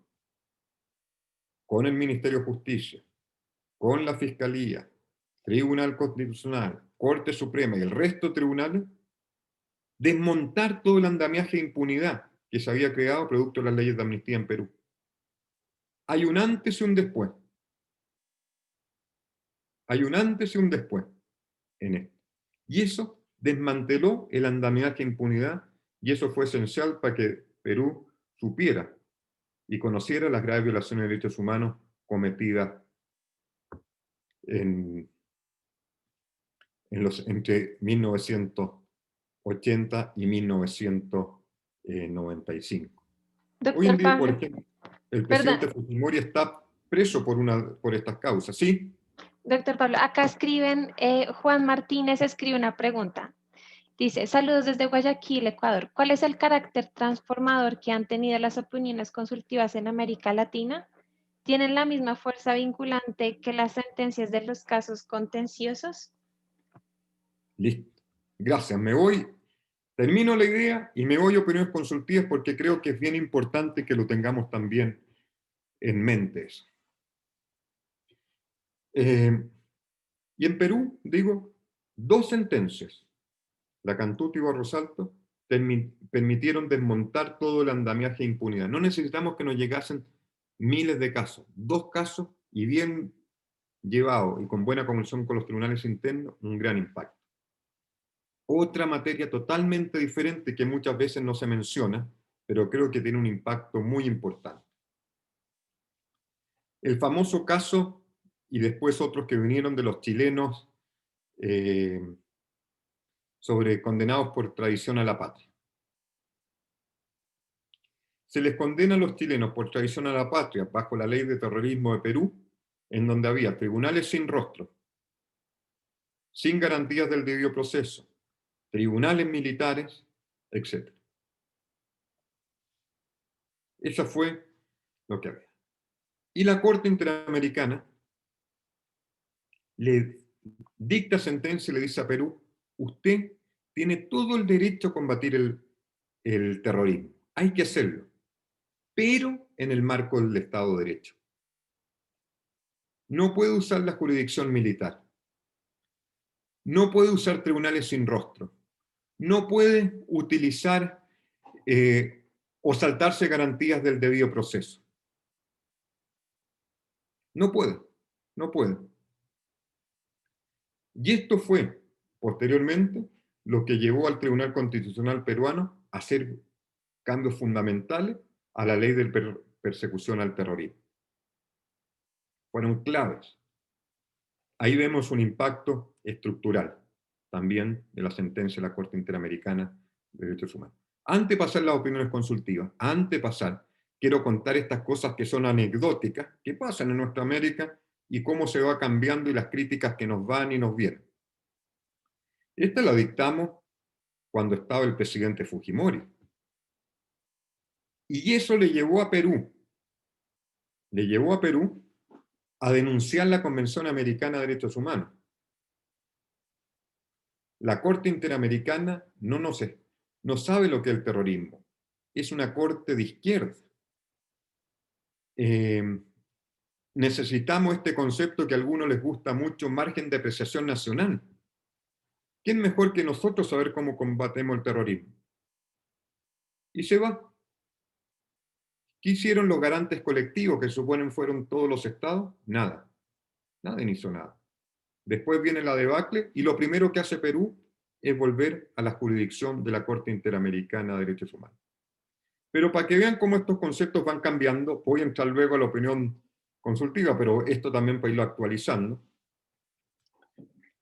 con el Ministerio de Justicia, con la Fiscalía, Tribunal Constitucional, Corte Suprema y el resto de tribunales, desmontar todo el andamiaje de impunidad que se había creado producto de las leyes de amnistía en Perú. Hay un antes y un después. Hay un antes y un después en esto. Y eso desmanteló el andamiaje de impunidad, y eso fue esencial para que Perú supiera y conociera las graves violaciones de derechos humanos cometidas entre 1980 y 1995. Hoy en
Doctor
día, por
Pablo,
ejemplo, el
perdón,
presidente Fujimori está preso por estas causas, ¿sí?
doctor Pablo, acá escriben, Juan Martínez escribe una pregunta. Dice, saludos desde Guayaquil, Ecuador. ¿Cuál es el carácter transformador que han tenido las opiniones consultivas en América Latina? ¿Tienen la misma fuerza vinculante que las sentencias de los casos contenciosos?
Listo. Gracias. Me voy, termino la idea y me voy a opiniones consultivas porque creo que es bien importante que lo tengamos también en mente eso. Y en Perú, digo, 2 sentencias, la Cantuto y Barrosalto, permitieron desmontar todo el andamiaje de impunidad. No necesitamos que nos llegasen miles de casos. 2 casos y bien llevados y con buena comunicación con los tribunales internos, un gran impacto. Otra materia totalmente diferente que muchas veces no se menciona, pero creo que tiene un impacto muy importante. El famoso caso, y después otros que vinieron de los chilenos sobre condenados por traición a la patria. Se les condena a los chilenos por traición a la patria bajo la ley de terrorismo de Perú, en donde había tribunales sin rostro, sin garantías del debido proceso, tribunales militares, etc. Eso fue lo que había. Y la Corte Interamericana le dicta sentencia y le dice a Perú, usted tiene todo el derecho a combatir el terrorismo. Hay que hacerlo, pero en el marco del Estado de Derecho. No puede usar la jurisdicción militar. No puede usar tribunales sin rostro. No puede utilizar o saltarse garantías del debido proceso. No puede, no puede. Y esto fue, posteriormente, lo que llevó al Tribunal Constitucional peruano a hacer cambios fundamentales a la ley de persecución al terrorismo. Fueron claves. Ahí vemos un impacto estructural también de la sentencia de la Corte Interamericana de Derechos Humanos. Antes de pasar las opiniones consultivas, quiero contar estas cosas que son anecdóticas, que pasan en nuestra América y cómo se va cambiando y las críticas que nos van y nos vienen. Esta la dictamos cuando estaba el presidente Fujimori. Y eso le llevó a Perú a denunciar la Convención Americana de Derechos Humanos. La Corte Interamericana no sabe lo que es el terrorismo. Es una corte de izquierda. Necesitamos este concepto que a algunos les gusta mucho, margen de apreciación nacional. ¿Quién mejor que nosotros saber cómo combatemos el terrorismo? Y se va. ¿Qué hicieron los garantes colectivos que suponen fueron todos los estados? Nada. Nadie hizo nada. Después viene la debacle y lo primero que hace Perú es volver a la jurisdicción de la Corte Interamericana de Derechos Humanos. Pero para que vean cómo estos conceptos van cambiando, voy a entrar luego a la opinión consultiva, pero esto también para irlo actualizando.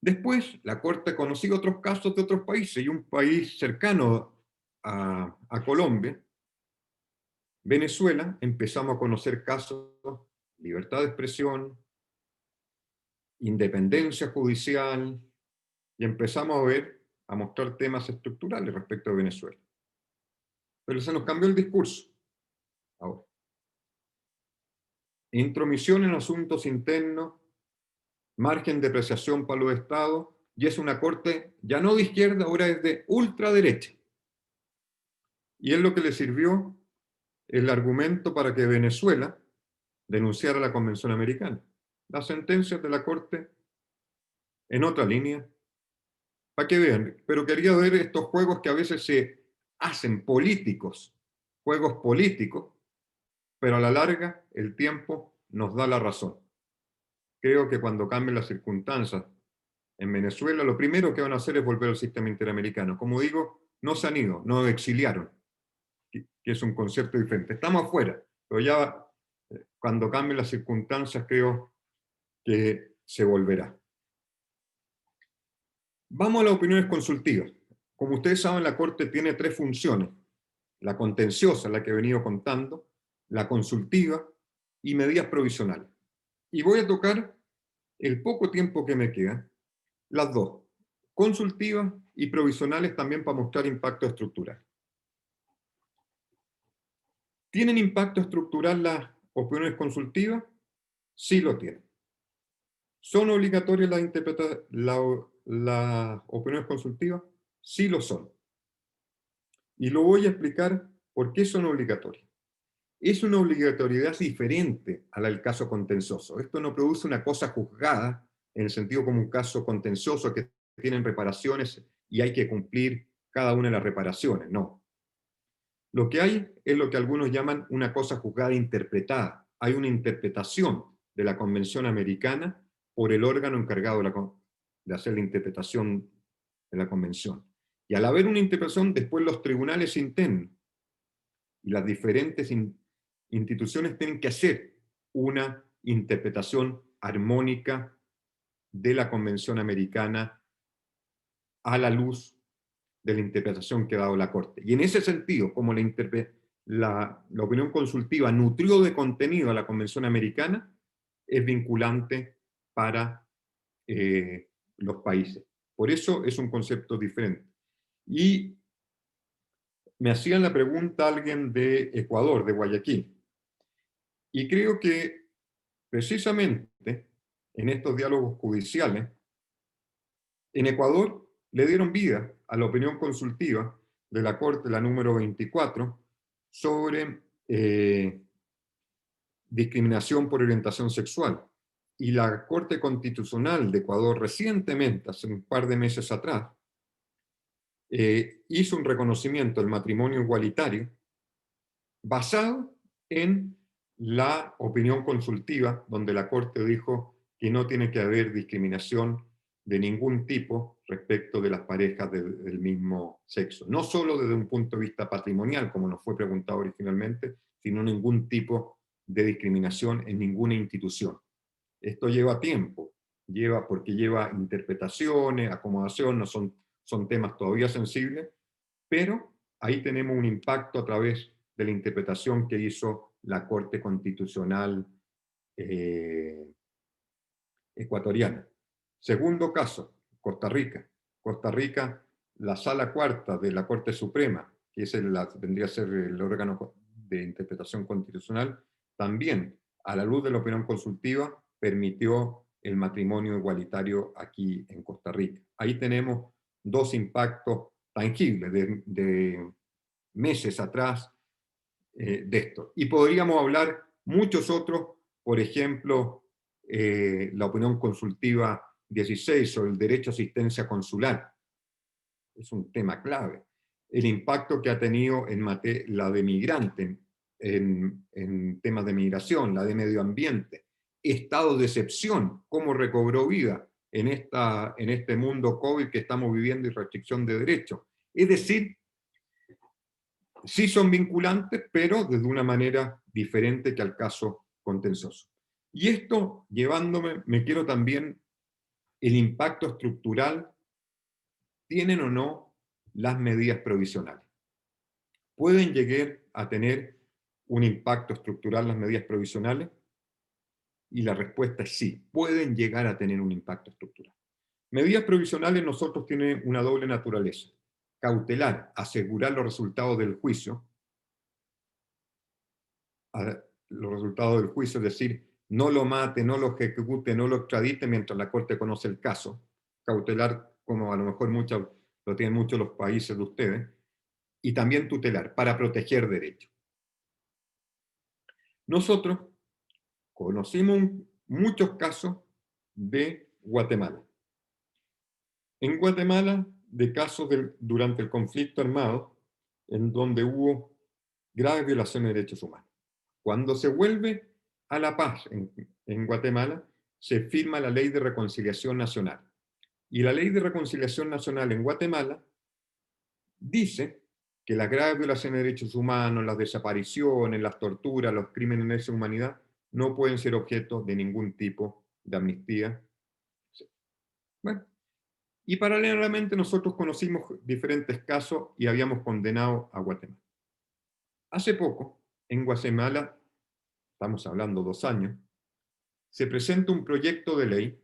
Después, la Corte ha conocido otros casos de otros países, y un país cercano a Colombia, Venezuela, empezamos a conocer casos de libertad de expresión, independencia judicial, y empezamos a mostrar temas estructurales respecto a Venezuela. Pero se nos cambió el discurso ahora. intromisión en asuntos internos, margen de apreciación para los estados, y es una corte ya no de izquierda, ahora es de ultraderecha. Y es lo que le sirvió el argumento para que Venezuela denunciara la Convención Americana. Las sentencias de la Corte en otra línea, para que vean, pero quería ver estos juegos que a veces se hacen políticos, juegos políticos, pero a la larga el tiempo nos da la razón. Creo que cuando cambien las circunstancias en Venezuela, lo primero que van a hacer es volver al sistema interamericano. Como digo, no se han ido, no exiliaron, que es un concepto diferente. Estamos afuera, pero ya cuando cambien las circunstancias creo que se volverá. Vamos a las opiniones consultivas. Como ustedes saben, la Corte tiene tres funciones: la contenciosa, la que he venido contando, la consultiva y medidas provisionales. Y voy a tocar, el poco tiempo que me queda, las dos, consultivas y provisionales, también para mostrar impacto estructural. ¿Tienen impacto estructural las opiniones consultivas? Sí lo tienen. ¿Son obligatorias las opiniones consultivas? Sí lo son. Y lo voy a explicar por qué son obligatorias. Es una obligatoriedad diferente a la del caso contencioso. Esto no produce una cosa juzgada, en el sentido como un caso contencioso que tienen reparaciones y hay que cumplir cada una de las reparaciones. No. Lo que hay es lo que algunos llaman una cosa juzgada interpretada. Hay una interpretación de la Convención Americana por el órgano encargado de hacer la interpretación de la Convención. Y al haber una interpretación, después los tribunales internos y las diferentes instituciones tienen que hacer una interpretación armónica de la Convención Americana a la luz de la interpretación que ha dado la Corte. Y en ese sentido, como la opinión consultiva nutrió de contenido a la Convención Americana, es vinculante para los países. Por eso es un concepto diferente. Y me hacían la pregunta alguien de Ecuador, de Guayaquil. Y creo que precisamente en estos diálogos judiciales, en Ecuador le dieron vida a la opinión consultiva de la Corte, la número 24, sobre discriminación por orientación sexual. Y la Corte Constitucional de Ecuador recientemente, hace un par de meses atrás, hizo un reconocimiento del matrimonio igualitario basado en la opinión consultiva, donde la Corte dijo que no tiene que haber discriminación de ningún tipo respecto de las parejas del mismo sexo. No solo desde un punto de vista patrimonial, como nos fue preguntado originalmente, sino ningún tipo de discriminación en ninguna institución. Esto lleva tiempo, porque lleva interpretaciones, acomodación, no son temas todavía sensibles, pero ahí tenemos un impacto a través de la interpretación que hizo la Corte Constitucional ecuatoriana. Segundo caso, Costa Rica. Costa Rica, la Sala Cuarta de la Corte Suprema, que vendría a ser el órgano de interpretación constitucional, también, a la luz de la opinión consultiva, permitió el matrimonio igualitario aquí en Costa Rica. Ahí tenemos dos impactos tangibles de meses atrás de esto. Y podríamos hablar muchos otros, por ejemplo, la opinión consultiva 16 sobre el derecho a asistencia consular. Es un tema clave. El impacto que ha tenido en la de migrante, en temas de migración, la de medio ambiente, estado de excepción, cómo recobró vida en este mundo COVID que estamos viviendo y restricción de derechos. Es decir, sí son vinculantes, pero desde una manera diferente que al caso contencioso. Y esto llevándome, me quiero también, el impacto estructural, ¿tienen o no las medidas provisionales? ¿Pueden llegar a tener un impacto estructural las medidas provisionales? Y la respuesta es sí, pueden llegar a tener un impacto estructural. Medidas provisionales nosotros tienen una doble naturaleza: cautelar, asegurar los resultados del juicio, los resultados del juicio, es decir, no lo mate, no lo ejecute, no lo extradite mientras la Corte conoce el caso. Cautelar, como a lo mejor lo tienen muchos los países de ustedes, y también tutelar, para proteger derechos. Nosotros conocimos muchos casos de Guatemala. En Guatemala, de casos durante el conflicto armado, en donde hubo graves violaciones de derechos humanos. Cuando se vuelve a la paz en Guatemala, se firma la Ley de Reconciliación Nacional. Y la Ley de Reconciliación Nacional en Guatemala dice que las graves violaciones de derechos humanos, las desapariciones, las torturas, los crímenes de lesa humanidad, no pueden ser objeto de ningún tipo de amnistía. Bueno, y paralelamente nosotros conocimos diferentes casos y habíamos condenado a Guatemala. Hace poco, en Guatemala, estamos hablando 2 años, se presenta un proyecto de ley,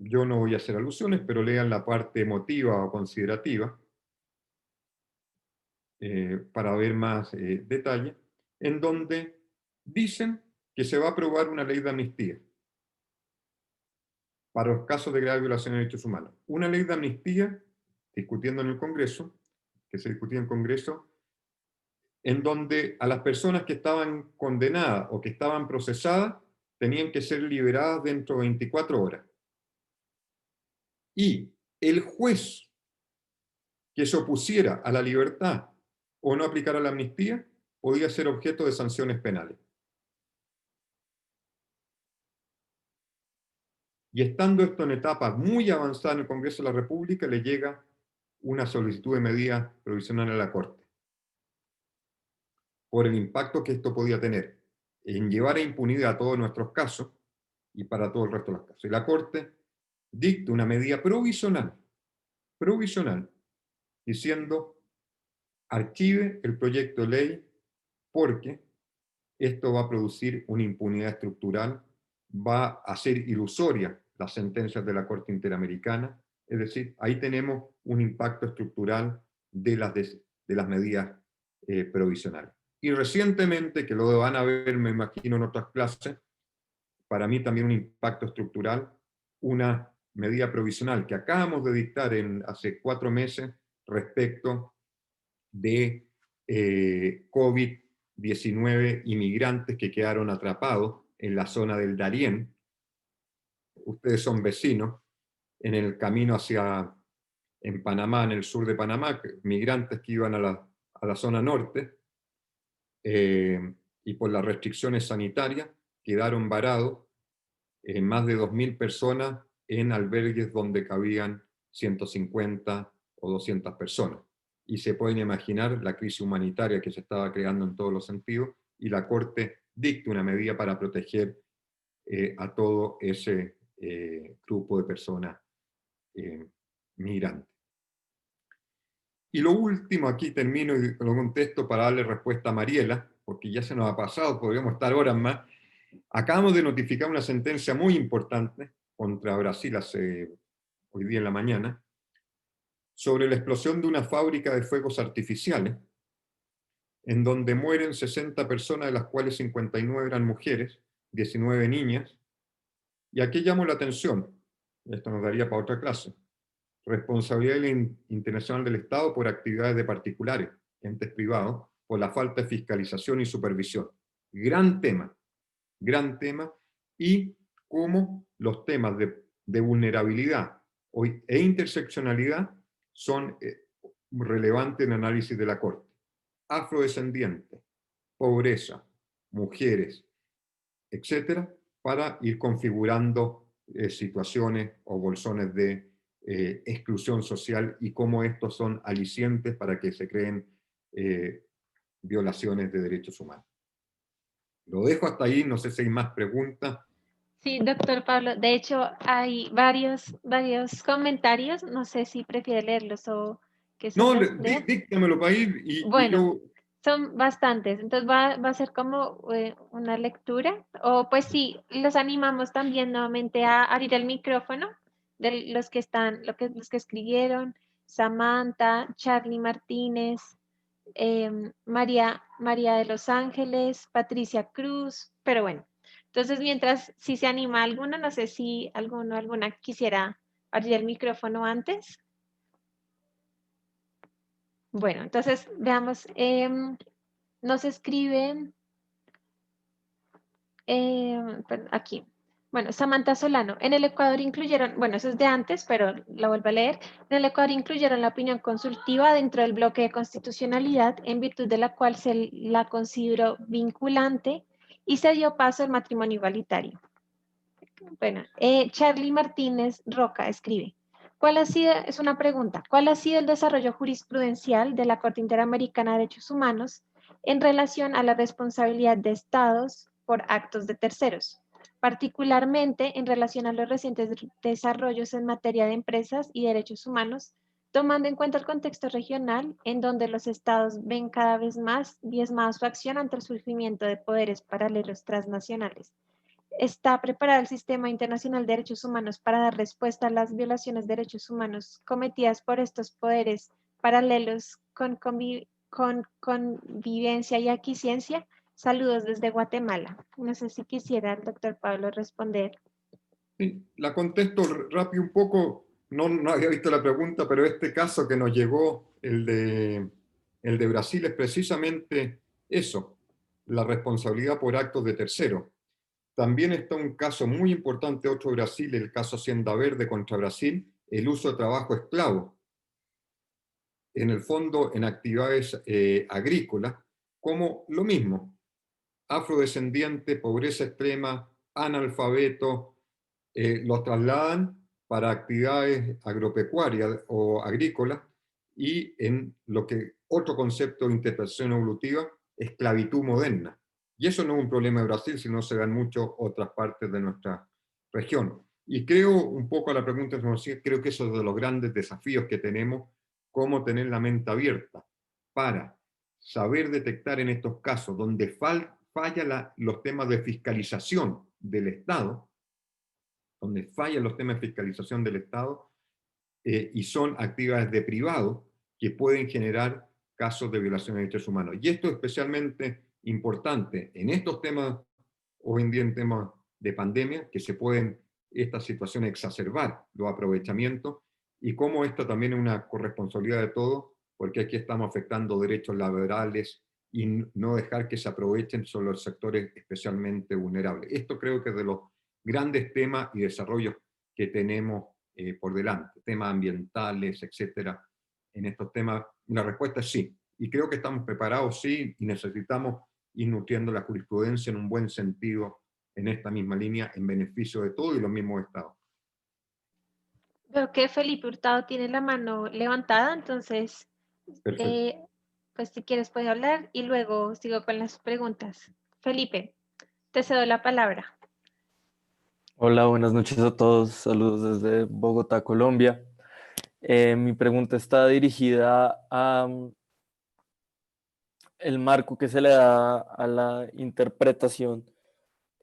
yo no voy a hacer alusiones, pero lean la parte emotiva o considerativa, para ver más detalle, en donde dicen que se va a aprobar una ley de amnistía para los casos de grave violación de derechos humanos. Una ley de amnistía, discutiendo en el Congreso, que se discutía en el Congreso, en donde a las personas que estaban condenadas o que estaban procesadas tenían que ser liberadas dentro de 24 horas. Y el juez que se opusiera a la libertad o no aplicara la amnistía podía ser objeto de sanciones penales. Y estando esto en etapa muy avanzada en el Congreso de la República, le llega una solicitud de medida provisional a la Corte, por el impacto que esto podía tener en llevar a impunidad a todos nuestros casos y para todo el resto de los casos. Y la Corte dicta una medida provisional, diciendo: archive el proyecto de ley porque esto va a producir una impunidad estructural, va a ser ilusoria las sentencias de la Corte Interamericana. Es decir, ahí tenemos un impacto estructural de las medidas provisionales. Y recientemente, que lo van a ver, me imagino, en otras clases, para mí también un impacto estructural, una medida provisional que acabamos de dictar hace 4 meses respecto de COVID-19 inmigrantes que quedaron atrapados en la zona del Darién. Ustedes son vecinos, en el camino en Panamá, en el sur de Panamá, migrantes que iban a la zona norte, y por las restricciones sanitarias quedaron varados más de 2.000 personas en albergues donde cabían 150 o 200 personas. Y se pueden imaginar la crisis humanitaria que se estaba creando en todos los sentidos, y la Corte dicta una medida para proteger a todo ese grupo de personas migrantes. Y lo último, aquí termino y lo contesto para darle respuesta a Mariela, porque ya se nos ha pasado, podríamos estar horas más. Acabamos de notificar una sentencia muy importante contra Brasil hoy día en la mañana, sobre la explosión de una fábrica de fuegos artificiales, en donde mueren 60 personas, de las cuales 59 eran mujeres, 19 niñas. Y aquí llamo la atención, esto nos daría para otra clase: responsabilidad internacional del Estado por actividades de particulares, entes privados, por la falta de fiscalización y supervisión. Gran tema, y cómo los temas de vulnerabilidad e interseccionalidad son relevantes en el análisis de la Corte. Afrodescendientes, pobreza, mujeres, etcétera, para ir configurando situaciones o bolsones de exclusión social, y cómo estos son alicientes para que se creen violaciones de derechos humanos. Lo dejo hasta ahí, no sé si hay más preguntas.
Sí, doctor Pablo, de hecho hay varios comentarios, no sé si prefiere leerlos o que se
No,
los lea.
díctamelo para ir y
Bueno,
yo...
son bastantes, entonces va a ser como una lectura, o pues sí, los animamos también nuevamente a abrir el micrófono de los que están, los que escribieron: Samantha, Charlie Martínez, María de los Ángeles, Patricia Cruz, pero bueno. Entonces, mientras, si se anima alguno, no sé si alguna quisiera abrir el micrófono antes. Bueno, entonces veamos, nos escriben aquí. Bueno, Samantha Solano, en el Ecuador incluyeron, bueno, eso es de antes, pero la vuelvo a leer. En el Ecuador incluyeron la opinión consultiva dentro del bloque de constitucionalidad, en virtud de la cual se la consideró vinculante y se dio paso al matrimonio igualitario. Bueno, Charlie Martínez Roca escribe, ¿cuál ha sido, es una pregunta, cuál ha sido el desarrollo jurisprudencial de la Corte Interamericana de Derechos Humanos en relación a la responsabilidad de estados por actos de terceros, particularmente en relación a los recientes desarrollos en materia de empresas y derechos humanos, tomando en cuenta el contexto regional en donde los estados ven cada vez más diezmada su acción ante el surgimiento de poderes paralelos transnacionales? ¿Está preparado el sistema internacional de derechos humanos para dar respuesta a las violaciones de derechos humanos cometidas por estos poderes paralelos con convivencia y aquiescencia? Saludos desde Guatemala. No sé si quisiera el doctor Pablo responder.
Sí, la contesto rápido un poco. No había visto la pregunta, pero este caso que nos llegó, el de Brasil, es precisamente eso, la responsabilidad por actos de terceros. También está un caso muy importante, otro de Brasil, el caso Hacienda Verde contra Brasil, el uso de trabajo esclavo, en el fondo en actividades agrícolas, como lo mismo, afrodescendiente, pobreza extrema, analfabeto, los trasladan para actividades agropecuarias o agrícolas y en lo que otro concepto de interpretación evolutiva, esclavitud moderna. Y eso no es un problema de Brasil, sino se da en muchas otras partes de nuestra región. Y creo, un poco a la pregunta de creo que eso es de los grandes desafíos que tenemos, cómo tener la mente abierta para saber detectar en estos casos donde falla los temas de fiscalización del Estado, donde fallan los temas de fiscalización del Estado y son actividades de privado que pueden generar casos de violación de derechos humanos. Y esto es especialmente importante en estos temas, hoy en día en temas de pandemia, que se pueden estas situaciones exacerbar, los aprovechamientos, y cómo esto también es una corresponsabilidad de todos, porque aquí estamos afectando derechos laborales y no dejar que se aprovechen solo los sectores especialmente vulnerables. Esto creo que es de los grandes temas y desarrollos que tenemos por delante, temas ambientales, etcétera. En estos temas, la respuesta es sí. Y creo que estamos preparados, sí, y necesitamos ir nutriendo la jurisprudencia en un buen sentido, en esta misma línea, en beneficio de todos y los mismos estados.
Veo que Felipe Hurtado tiene la mano levantada, entonces, pues si quieres puedes hablar y luego sigo con las preguntas. Felipe, te cedo la palabra.
Hola, buenas noches a todos. Saludos desde Bogotá, Colombia. Mi pregunta está dirigida a el marco que se le da a la interpretación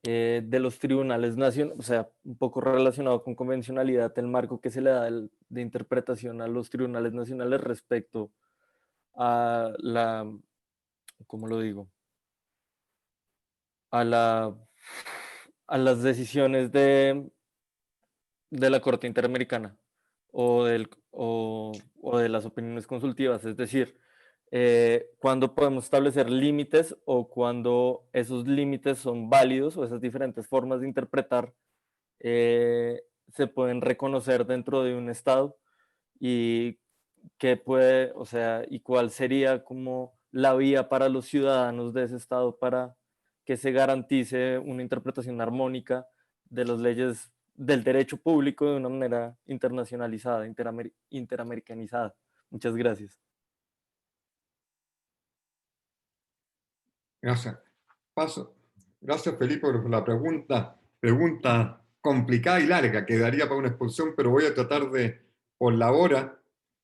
de los tribunales nacionales, o sea, un poco relacionado con convencionalidad, el marco que se le da de interpretación a los tribunales nacionales respecto a la, ¿cómo lo digo? A las decisiones de la Corte Interamericana o de las opiniones consultivas, es decir, cuándo podemos establecer límites o cuándo esos límites son válidos o esas diferentes formas de interpretar se pueden reconocer dentro de un estado y qué puede, o sea, y cuál sería como la vía para los ciudadanos de ese estado para que se garantice una interpretación armónica de las leyes del derecho público de una manera internacionalizada, interamericanizada. Muchas gracias.
Gracias. Gracias, Felipe, por la pregunta complicada y larga, que daría para una exposición, pero voy a tratar de, por la hora,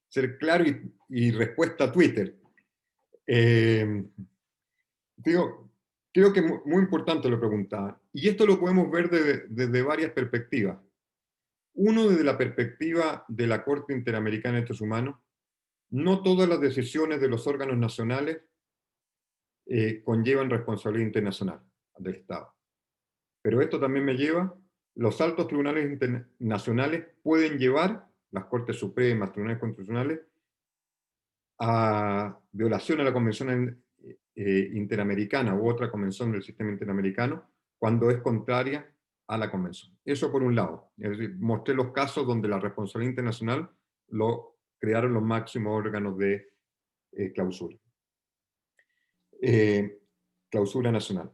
ser claro y respuesta a Twitter. Creo que es muy importante lo preguntaba. Y esto lo podemos ver desde varias perspectivas. Uno, desde la perspectiva de la Corte Interamericana de Derechos Humanos, no todas las decisiones de los órganos nacionales conllevan responsabilidad internacional del Estado. Pero esto también me lleva, los altos tribunales internacionales pueden llevar, las Cortes Supremas, tribunales constitucionales, a violación a la Convención Interamericana u otra convención del sistema interamericano cuando es contraria a la convención. Eso por un lado. Es decir, mostré los casos donde la responsabilidad internacional lo crearon los máximos órganos de clausura. Clausura nacional.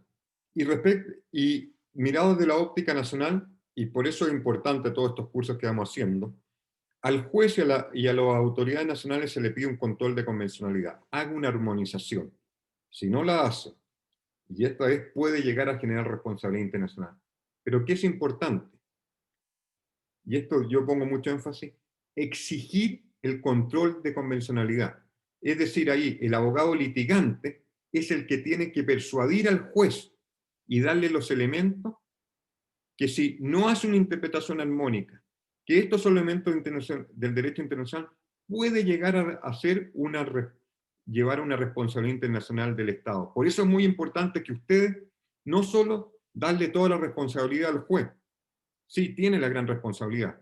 Y mirado desde la óptica nacional, y por eso es importante todos estos cursos que vamos haciendo, al juez y a las autoridades nacionales se le pide un control de convencionalidad. Haga una armonización. Si no la hace, y esta vez puede llegar a generar responsabilidad internacional. Pero ¿qué es importante? Y esto yo pongo mucho énfasis, exigir el control de convencionalidad. Es decir, ahí el abogado litigante es el que tiene que persuadir al juez y darle los elementos que si no hace una interpretación armónica, que estos son elementos del derecho internacional, puede llegar a llevar una responsabilidad internacional del Estado. Por eso es muy importante que ustedes no solo darle toda la responsabilidad al juez, sí, tiene la gran responsabilidad,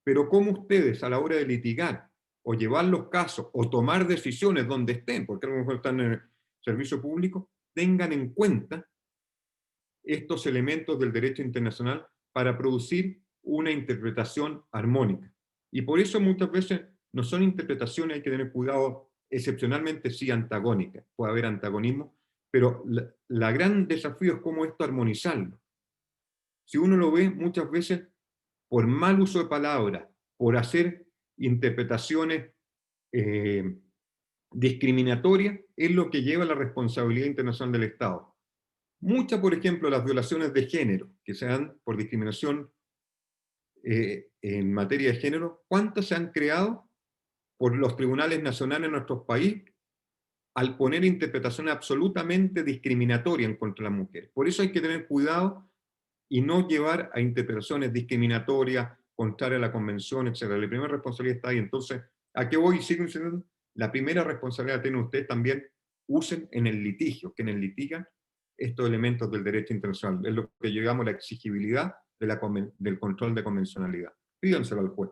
pero cómo ustedes a la hora de litigar, o llevar los casos, o tomar decisiones donde estén, porque a lo mejor están en el servicio público, tengan en cuenta estos elementos del derecho internacional para producir una interpretación armónica. Y por eso muchas veces no son interpretaciones, hay que tener cuidado, excepcionalmente sí antagónicas, puede haber antagonismo, pero la gran desafío es cómo esto armonizarlo. Si uno lo ve muchas veces por mal uso de palabras, por hacer interpretaciones discriminatorias, es lo que lleva a la responsabilidad internacional del Estado. Muchas, por ejemplo, las violaciones de género, que se dan por discriminación en materia de género, ¿cuántas se han creado por los tribunales nacionales en nuestros países al poner interpretaciones absolutamente discriminatorias en contra de la mujer? Por eso hay que tener cuidado y no llevar a interpretaciones discriminatorias, contrarias a la convención, etc. La primera responsabilidad está ahí. Entonces, ¿a qué voy? Sigo diciendo, la primera responsabilidad tiene usted también, usen en el litigio, que en el litigio estos elementos del derecho internacional. Es lo que llamamos la exigibilidad del control de convencionalidad. Pídanselo al juez.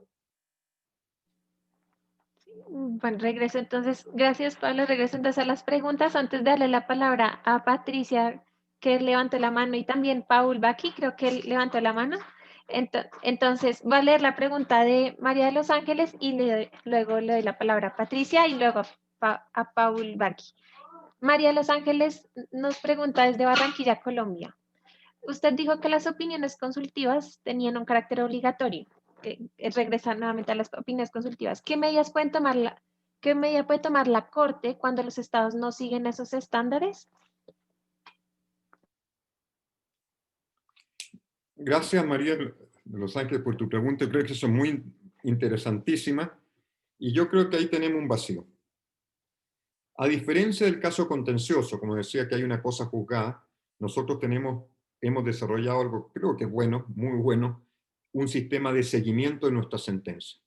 Bueno, regreso entonces, gracias Pablo, regreso entonces a las preguntas. Antes de darle la palabra a Patricia, que levantó la mano, y también Paul Baki, creo que él levantó la mano. Entonces, va a leer la pregunta de María de los Ángeles y luego le doy la palabra a Patricia y luego a Paul Baki. María de los Ángeles nos pregunta desde Barranquilla, Colombia. Usted dijo que las opiniones consultivas tenían un carácter obligatorio, que regresar nuevamente a las opiniones consultivas. ¿Qué medidas puede tomar la Corte cuando los estados no siguen esos estándares?
Gracias, María de los Ángeles, por tu pregunta. Creo que eso es muy interesantísima y yo creo que ahí tenemos un vacío. A diferencia del caso contencioso, como decía que hay una cosa juzgada, nosotros hemos desarrollado algo, creo que es bueno, muy bueno, un sistema de seguimiento de nuestras sentencias.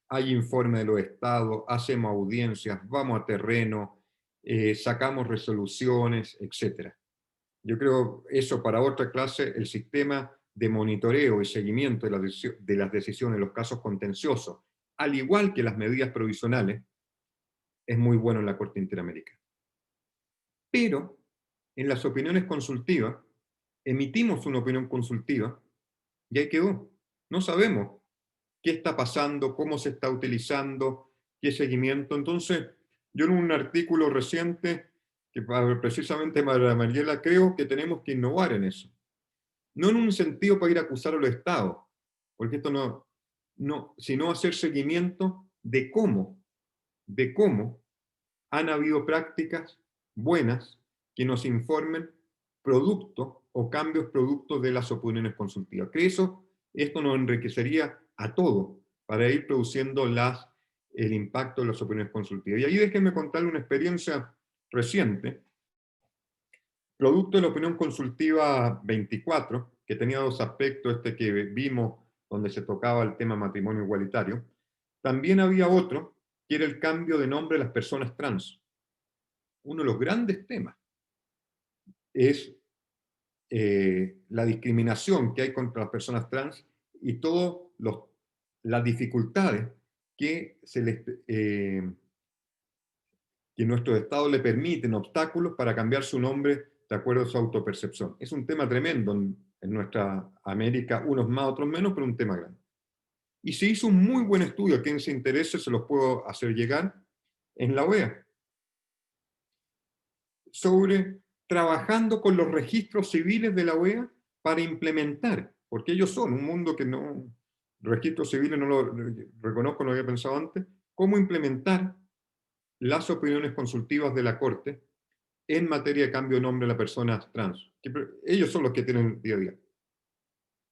Hay informe de los estados, hacemos audiencias, vamos a terreno, sacamos resoluciones, etc. Yo creo eso para otra clase, el sistema de monitoreo y seguimiento de las decisiones en los casos contenciosos, al igual que las medidas provisionales, es muy bueno en la Corte Interamericana. Pero en las opiniones consultivas, emitimos una opinión consultiva y ahí quedó. No sabemos qué está pasando, cómo se está utilizando, qué seguimiento. Entonces, yo en un artículo reciente, que precisamente para Mariela, creo que tenemos que innovar en eso. No en un sentido para ir a acusar a los estados, porque esto no, sino hacer seguimiento de cómo han habido prácticas buenas que nos informen producto o cambios producto de las opiniones consultivas. Que esto nos enriquecería a todos para ir produciendo el impacto de las opiniones consultivas. Y ahí déjenme contarle una experiencia reciente, producto de la opinión consultiva 24, que tenía dos aspectos, este que vimos donde se tocaba el tema matrimonio igualitario. También había otro que era el cambio de nombre de las personas trans. Uno de los grandes temas es la discriminación que hay contra las personas trans y todas las dificultades que, que nuestro Estado le permiten, obstáculos para cambiar su nombre de acuerdo a su autopercepción. Es un tema tremendo en nuestra América, unos más, otros menos, pero un tema grande. Y se hizo un muy buen estudio, a quien se interese se los puedo hacer llegar, en la OEA, sobre trabajando con los registros civiles de la OEA para implementar, porque ellos son un mundo que no, registros civiles no lo reconozco, no había pensado antes, cómo implementar las opiniones consultivas de la Corte en materia de cambio de nombre a las personas trans. Ellos son los que tienen día a día.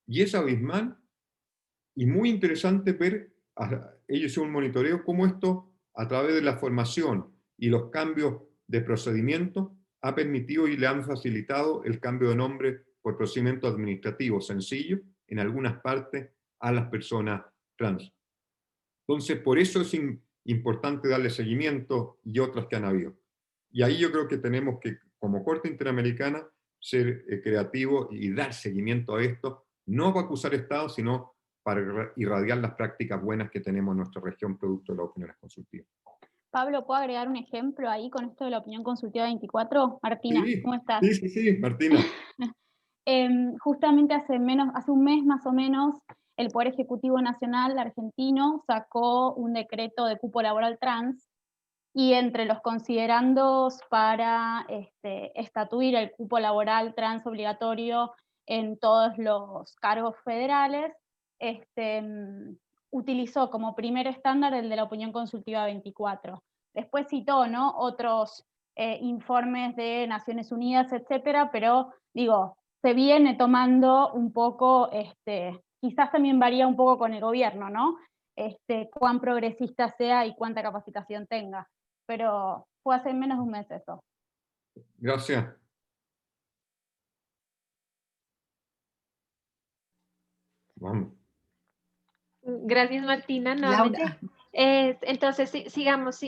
Y es abismal y muy interesante ver, ellos hicieron un monitoreo, cómo esto, a través de la formación y los cambios de procedimiento, ha permitido y le han facilitado el cambio de nombre por procedimiento administrativo sencillo, en algunas partes, a las personas trans. Entonces, por eso es importante darle seguimiento y otras que han habido. Y ahí yo creo que tenemos que, como Corte Interamericana, ser creativos y dar seguimiento a esto, no para acusar Estados, sino para irradiar las prácticas buenas que tenemos en nuestra región producto de las opiniones consultivas.
Pablo, ¿puedo agregar un ejemplo ahí con esto de la opinión consultiva 24? Martina,
Sí,
¿cómo estás?
sí, Martina.
Justamente hace un mes más o menos, el Poder Ejecutivo Nacional argentino sacó un decreto de cupo laboral trans, y entre los considerandos para estatuir el cupo laboral trans obligatorio en todos los cargos federales, utilizó como primer estándar el de la opinión consultiva 24. Después citó, ¿no?, otros informes de Naciones Unidas, etcétera, pero digo, se viene tomando un poco, quizás también varía un poco con el gobierno, ¿no? Cuán progresista sea y cuánta capacitación tenga. Pero fue hace menos de un mes eso.
Gracias. Vamos.
Gracias, Martina. Nuevamente. Entonces, sigamos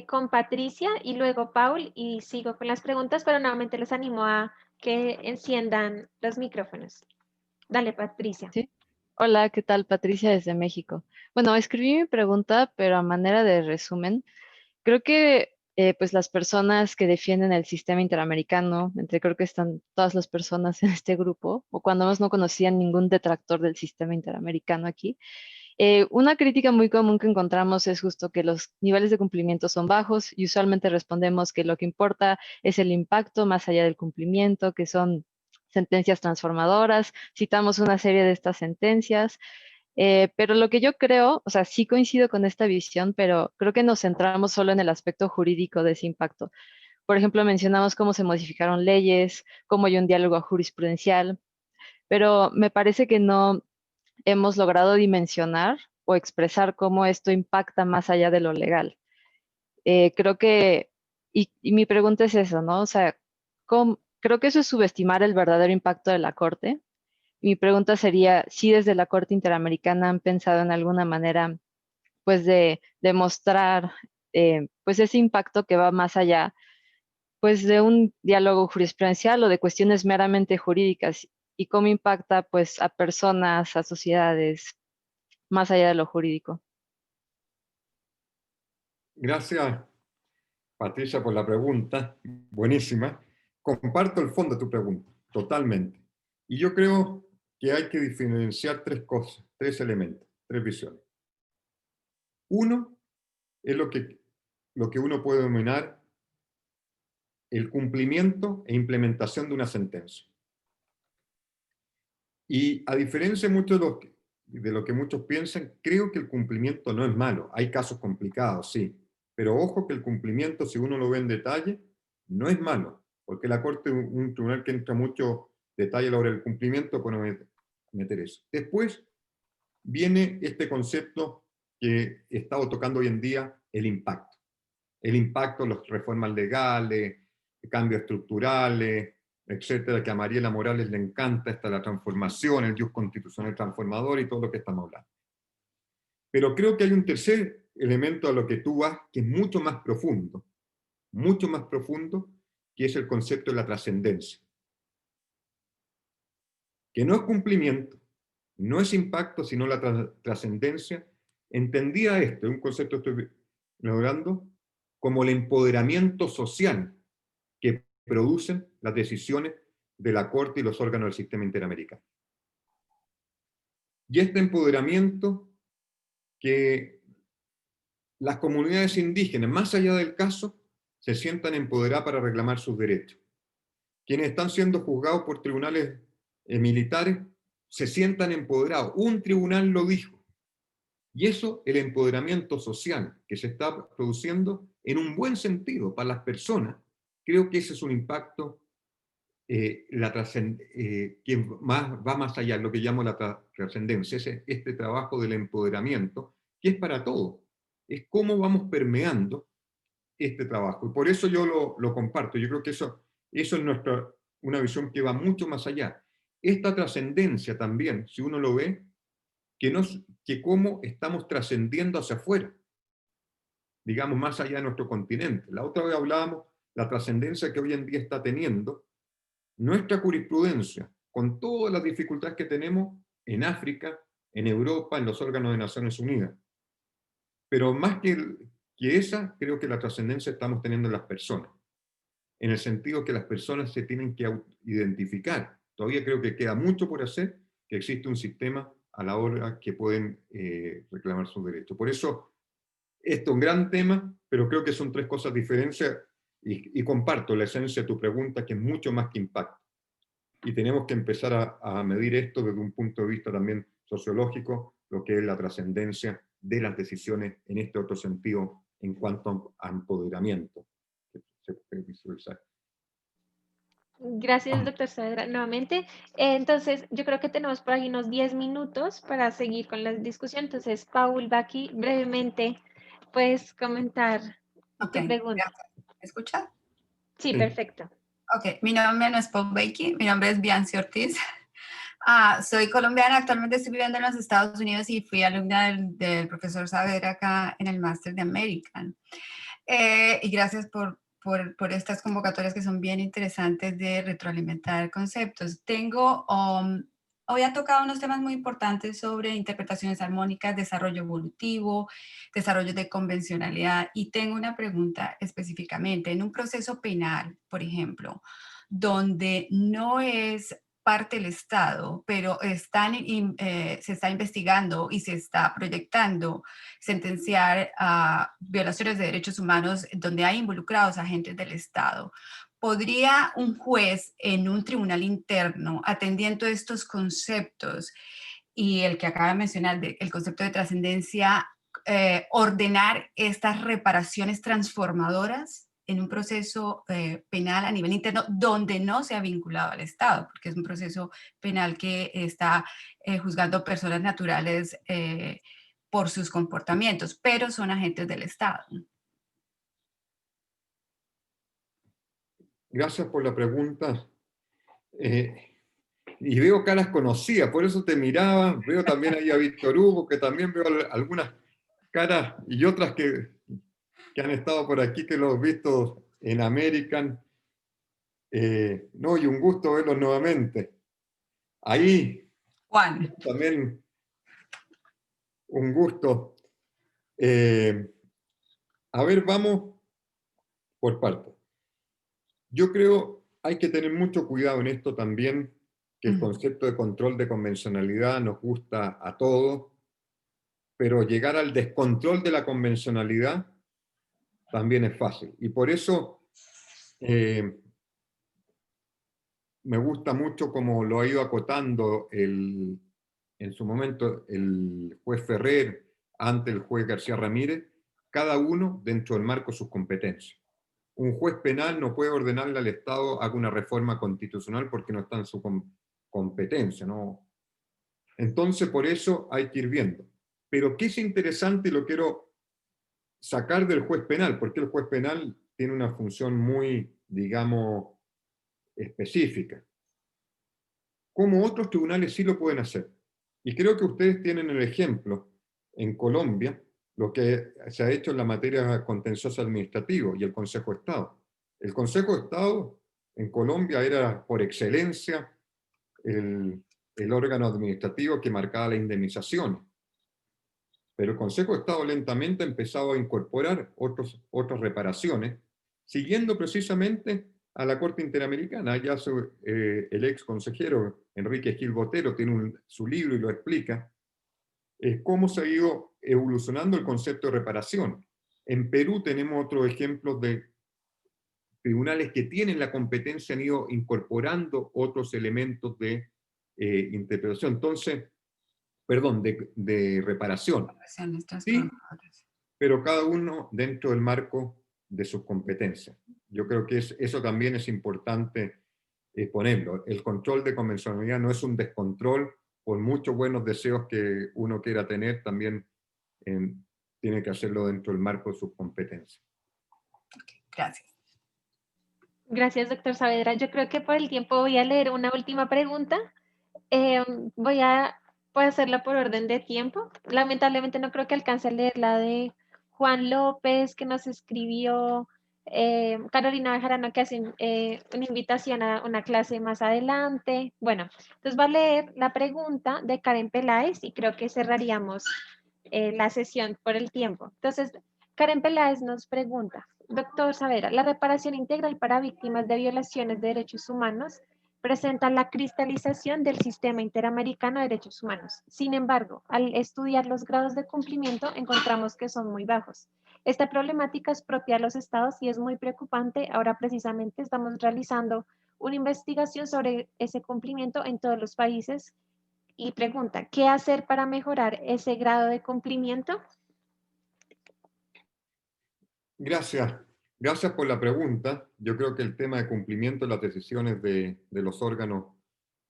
con Patricia y luego Paul, y sigo con las preguntas, pero nuevamente les animo a que enciendan los micrófonos. Dale, Patricia.
¿Sí? Hola, ¿qué tal? Patricia desde México. Bueno, escribí mi pregunta, pero a manera de resumen, creo que pues las personas que defienden el sistema interamericano, creo que están todas las personas en este grupo, o cuando más no conocían ningún detractor del sistema interamericano aquí, una crítica muy común que encontramos es justo que los niveles de cumplimiento son bajos y usualmente respondemos que lo que importa es el impacto más allá del cumplimiento, que son sentencias transformadoras. Citamos una serie de estas sentencias, pero lo que yo creo, o sea, sí coincido con esta visión, pero creo que nos centramos solo en el aspecto jurídico de ese impacto. Por ejemplo, mencionamos cómo se modificaron leyes, cómo hay un diálogo jurisprudencial, pero me parece que no hemos logrado dimensionar o expresar cómo esto impacta más allá de lo legal. Creo que, y mi pregunta es eso, ¿no? O sea, creo que eso es subestimar el verdadero impacto de la Corte. Mi pregunta sería si desde la Corte Interamericana han pensado en alguna manera, pues, de demostrar, pues, ese impacto que va más allá, pues, de un diálogo jurisprudencial o de cuestiones meramente jurídicas, y cómo impacta, pues, a personas, a sociedades, más allá de lo jurídico.
Gracias, Patricia, por la pregunta. Buenísima. Comparto el fondo de tu pregunta, totalmente. Y yo creo que hay que diferenciar tres cosas, tres elementos, tres visiones. Uno es lo que uno puede denominar el cumplimiento e implementación de una sentencia. Y a diferencia de lo que muchos piensan, creo que el cumplimiento no es malo. Hay casos complicados, sí. Pero ojo que el cumplimiento, si uno lo ve en detalle, no es malo. Porque la Corte, un tribunal que entra mucho detalle a la hora del cumplimiento, puede meter eso. Después viene este concepto que he estado tocando hoy en día, el impacto. El impacto de las reformas legales, cambios estructurales, etcétera, que a Mariela Morales le encanta, esta la transformación, el Dios constitucional transformador y todo lo que estamos hablando. Pero creo que hay un tercer elemento a lo que tú vas, que es mucho más profundo, que es el concepto de la trascendencia. Que no es cumplimiento, no es impacto, sino la trascendencia. Entendía esto, un concepto que estoy logrando, como el empoderamiento social que producen las decisiones de la Corte y los órganos del sistema interamericano. Y este empoderamiento que las comunidades indígenas, más allá del caso, se sientan empoderadas para reclamar sus derechos. Quienes están siendo juzgados por tribunales militares se sientan empoderados. Un tribunal lo dijo. Y eso, el empoderamiento social que se está produciendo en un buen sentido para las personas, creo que ese es un impacto que va más allá, lo que llamo la trascendencia, este trabajo del empoderamiento, que es para todos. Es cómo vamos permeando este trabajo. Y por eso yo lo comparto. Yo creo que eso es una visión que va mucho más allá. Esta trascendencia también, si uno lo ve, que cómo estamos trascendiendo hacia afuera, digamos, más allá de nuestro continente. La otra vez hablábamos la trascendencia que hoy en día está teniendo nuestra jurisprudencia, con todas las dificultades que tenemos en África, en Europa, en los órganos de Naciones Unidas. Pero más que esa, creo que la trascendencia estamos teniendo en las personas, en el sentido que las personas se tienen que identificar. Todavía creo que queda mucho por hacer, que existe un sistema a la hora que pueden reclamar sus derechos. Por eso, esto es un gran tema, pero creo que son tres cosas diferentes, y comparto la esencia de tu pregunta, que es mucho más que impacto. Y tenemos que empezar a medir esto desde un punto de vista también sociológico, lo que es la trascendencia de las decisiones en este otro sentido en cuanto a empoderamiento. Se puede visualizar.
Gracias, doctor Saavedra, nuevamente. Entonces, yo creo que tenemos por ahí unos 10 minutos para seguir con la discusión. Entonces, Paul, Baki, brevemente, puedes comentar tu pregunta.
Gracias. ¿Me escucha?
Sí, perfecto.
Ok, mi nombre no es Paul Bakey, mi nombre es Bianci Ortiz. Soy colombiana, actualmente estoy viviendo en los Estados Unidos y fui alumna del profesor Saavedra acá en el máster de American. Y gracias por estas convocatorias que son bien interesantes de retroalimentar conceptos. Hoy ha tocado unos temas muy importantes sobre interpretaciones armónicas, desarrollo evolutivo, desarrollo de convencionalidad, y tengo una pregunta específicamente. En un proceso penal, por ejemplo, donde no es parte del Estado, pero se está investigando y se está proyectando sentenciar a violaciones de derechos humanos donde hay involucrados agentes del Estado, ¿podría un juez en un tribunal interno, atendiendo estos conceptos y el que acaba de mencionar, el concepto de trascendencia, ordenar estas reparaciones transformadoras en un proceso penal a nivel interno donde no se ha vinculado al Estado, porque es un proceso penal que está juzgando personas naturales por sus comportamientos, pero son agentes del Estado?
Gracias por la pregunta. Y veo caras conocidas, por eso te miraba. Veo también ahí a Víctor Hugo, que también veo algunas caras, y otras que han estado por aquí, que los he visto en American. No, y un gusto verlos nuevamente. Ahí,
Juan.
También un gusto. A ver, vamos por partes. Yo creo hay que tener mucho cuidado en esto también, que el concepto de control de convencionalidad nos gusta a todos, pero llegar al descontrol de la convencionalidad también es fácil. Y por eso me gusta mucho como lo ha ido acotando en su momento el juez Ferrer ante el juez García Ramírez, cada uno dentro del marco de sus competencias. Un juez penal no puede ordenarle al Estado haga una reforma constitucional porque no está en su competencia, ¿no? Entonces, por eso hay que ir viendo. Pero qué es interesante, y lo quiero sacar del juez penal, porque el juez penal tiene una función muy, digamos, específica. Como otros tribunales sí lo pueden hacer. Y creo que ustedes tienen el ejemplo en Colombia lo que se ha hecho en la materia contencioso administrativo y el Consejo de Estado. El Consejo de Estado en Colombia era por excelencia el órgano administrativo que marcaba la indemnización. Pero el Consejo de Estado lentamente ha empezado a incorporar otras reparaciones, siguiendo precisamente a la Corte Interamericana. Ya el ex consejero Enrique Gil Botero tiene su libro y lo explica, cómo se ha ido evolucionando el concepto de reparación. En Perú tenemos otros ejemplos de tribunales que tienen la competencia, han ido incorporando otros elementos de interpretación. Entonces, perdón, de reparación. Sí, pero cada uno dentro del marco de sus competencias. Yo creo que eso también es importante ponerlo. El control de convencionalidad no es un descontrol, por muchos buenos deseos que uno quiera tener, también tiene que hacerlo dentro del marco de sus competencias.
Gracias.
Gracias, doctor Saavedra. Yo creo que por el tiempo voy a leer una última pregunta. Voy a hacerla por orden de tiempo. Lamentablemente no creo que alcance a leer la de Juan López, que nos escribió, Carolina Bejarano, que hace una invitación a una clase más adelante. Bueno, entonces va a leer la pregunta de Karen Peláez y creo que cerraríamos la sesión por el tiempo. Entonces, Karen Peláez nos pregunta, doctor Saavedra, ¿la reparación integral para víctimas de violaciones de derechos humanos presenta la cristalización del sistema interamericano de derechos humanos? Sin embargo, al estudiar los grados de cumplimiento, encontramos que son muy bajos. Esta problemática es propia de los estados y es muy preocupante. Ahora precisamente estamos realizando una investigación sobre ese cumplimiento en todos los países y pregunta, ¿qué hacer para mejorar ese grado de cumplimiento?
Gracias. Gracias por la pregunta. Yo creo que el tema de cumplimiento de las decisiones de los órganos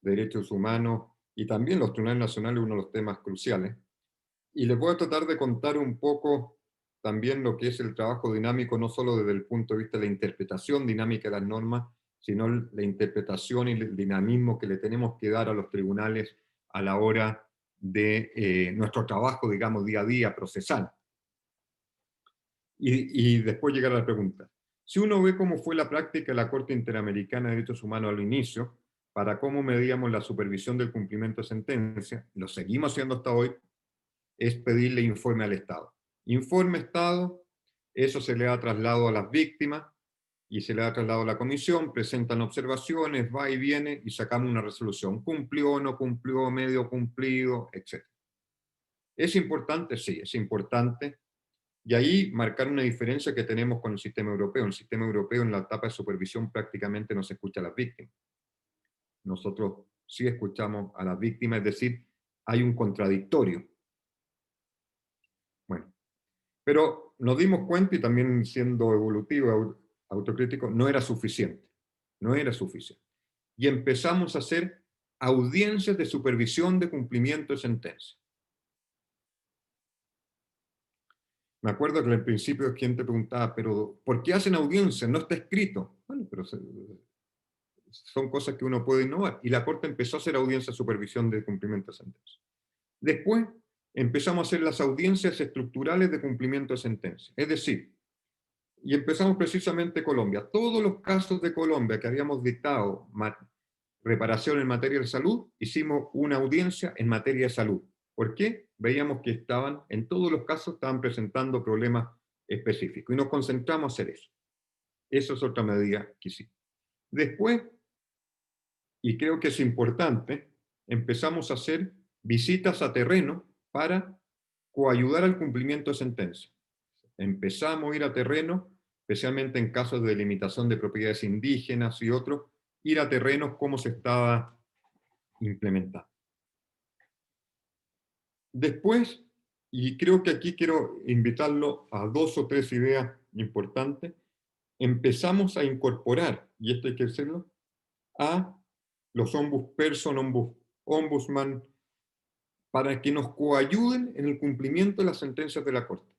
de derechos humanos y también los tribunales nacionales es uno de los temas cruciales. Y les voy a tratar de contar un poco también lo que es el trabajo dinámico, no solo desde el punto de vista de la interpretación dinámica de las normas, sino la interpretación y el dinamismo que le tenemos que dar a los tribunales a la hora de nuestro trabajo, digamos, día a día, procesal. Y después llegar a la pregunta. Si uno ve cómo fue la práctica de la Corte Interamericana de Derechos Humanos al inicio, para cómo medíamos la supervisión del cumplimiento de sentencia, lo seguimos haciendo hasta hoy, es pedirle informe al Estado. Informe Estado, eso se le da traslado a las víctimas, y se le da traslado a la comisión, presentan observaciones, va y viene, y sacamos una resolución. ¿Cumplió, no cumplió, medio cumplido, etc.? ¿Es importante? Sí, es importante. Y ahí marcar una diferencia que tenemos con el sistema europeo. En el sistema europeo, en la etapa de supervisión, prácticamente no se escucha a las víctimas. Nosotros sí escuchamos a las víctimas, es decir, hay un contradictorio. Bueno, pero nos dimos cuenta, y también siendo evolutivo, autocrítico, no era suficiente. No era suficiente. Y empezamos a hacer audiencias de supervisión de cumplimiento de sentencia. Me acuerdo que al principio quien te preguntaba, pero ¿por qué hacen audiencias? No está escrito. Bueno, pero son cosas que uno puede innovar. Y la Corte empezó a hacer audiencias de supervisión de cumplimiento de sentencia. Después empezamos a hacer las audiencias estructurales de cumplimiento de sentencia. Es decir, y empezamos precisamente Colombia. Todos los casos de Colombia que habíamos dictado reparación en materia de salud, hicimos una audiencia en materia de salud. ¿Por qué? Veíamos que en todos los casos estaban presentando problemas específicos y nos concentramos a hacer eso. Eso es otra medida que hicimos. Después, y creo que es importante, empezamos a hacer visitas a terreno para coayudar al cumplimiento de sentencia. Empezamos a ir a terreno, especialmente en casos de delimitación de propiedades indígenas y otros, ir a terrenos cómo se estaba implementando. Después, y creo que aquí quiero invitarlo a 2 o 3 ideas importantes, empezamos a incorporar, y esto hay que hacerlo, a los ombudsperson, ombudsman, para que nos coayuden en el cumplimiento de las sentencias de la Corte.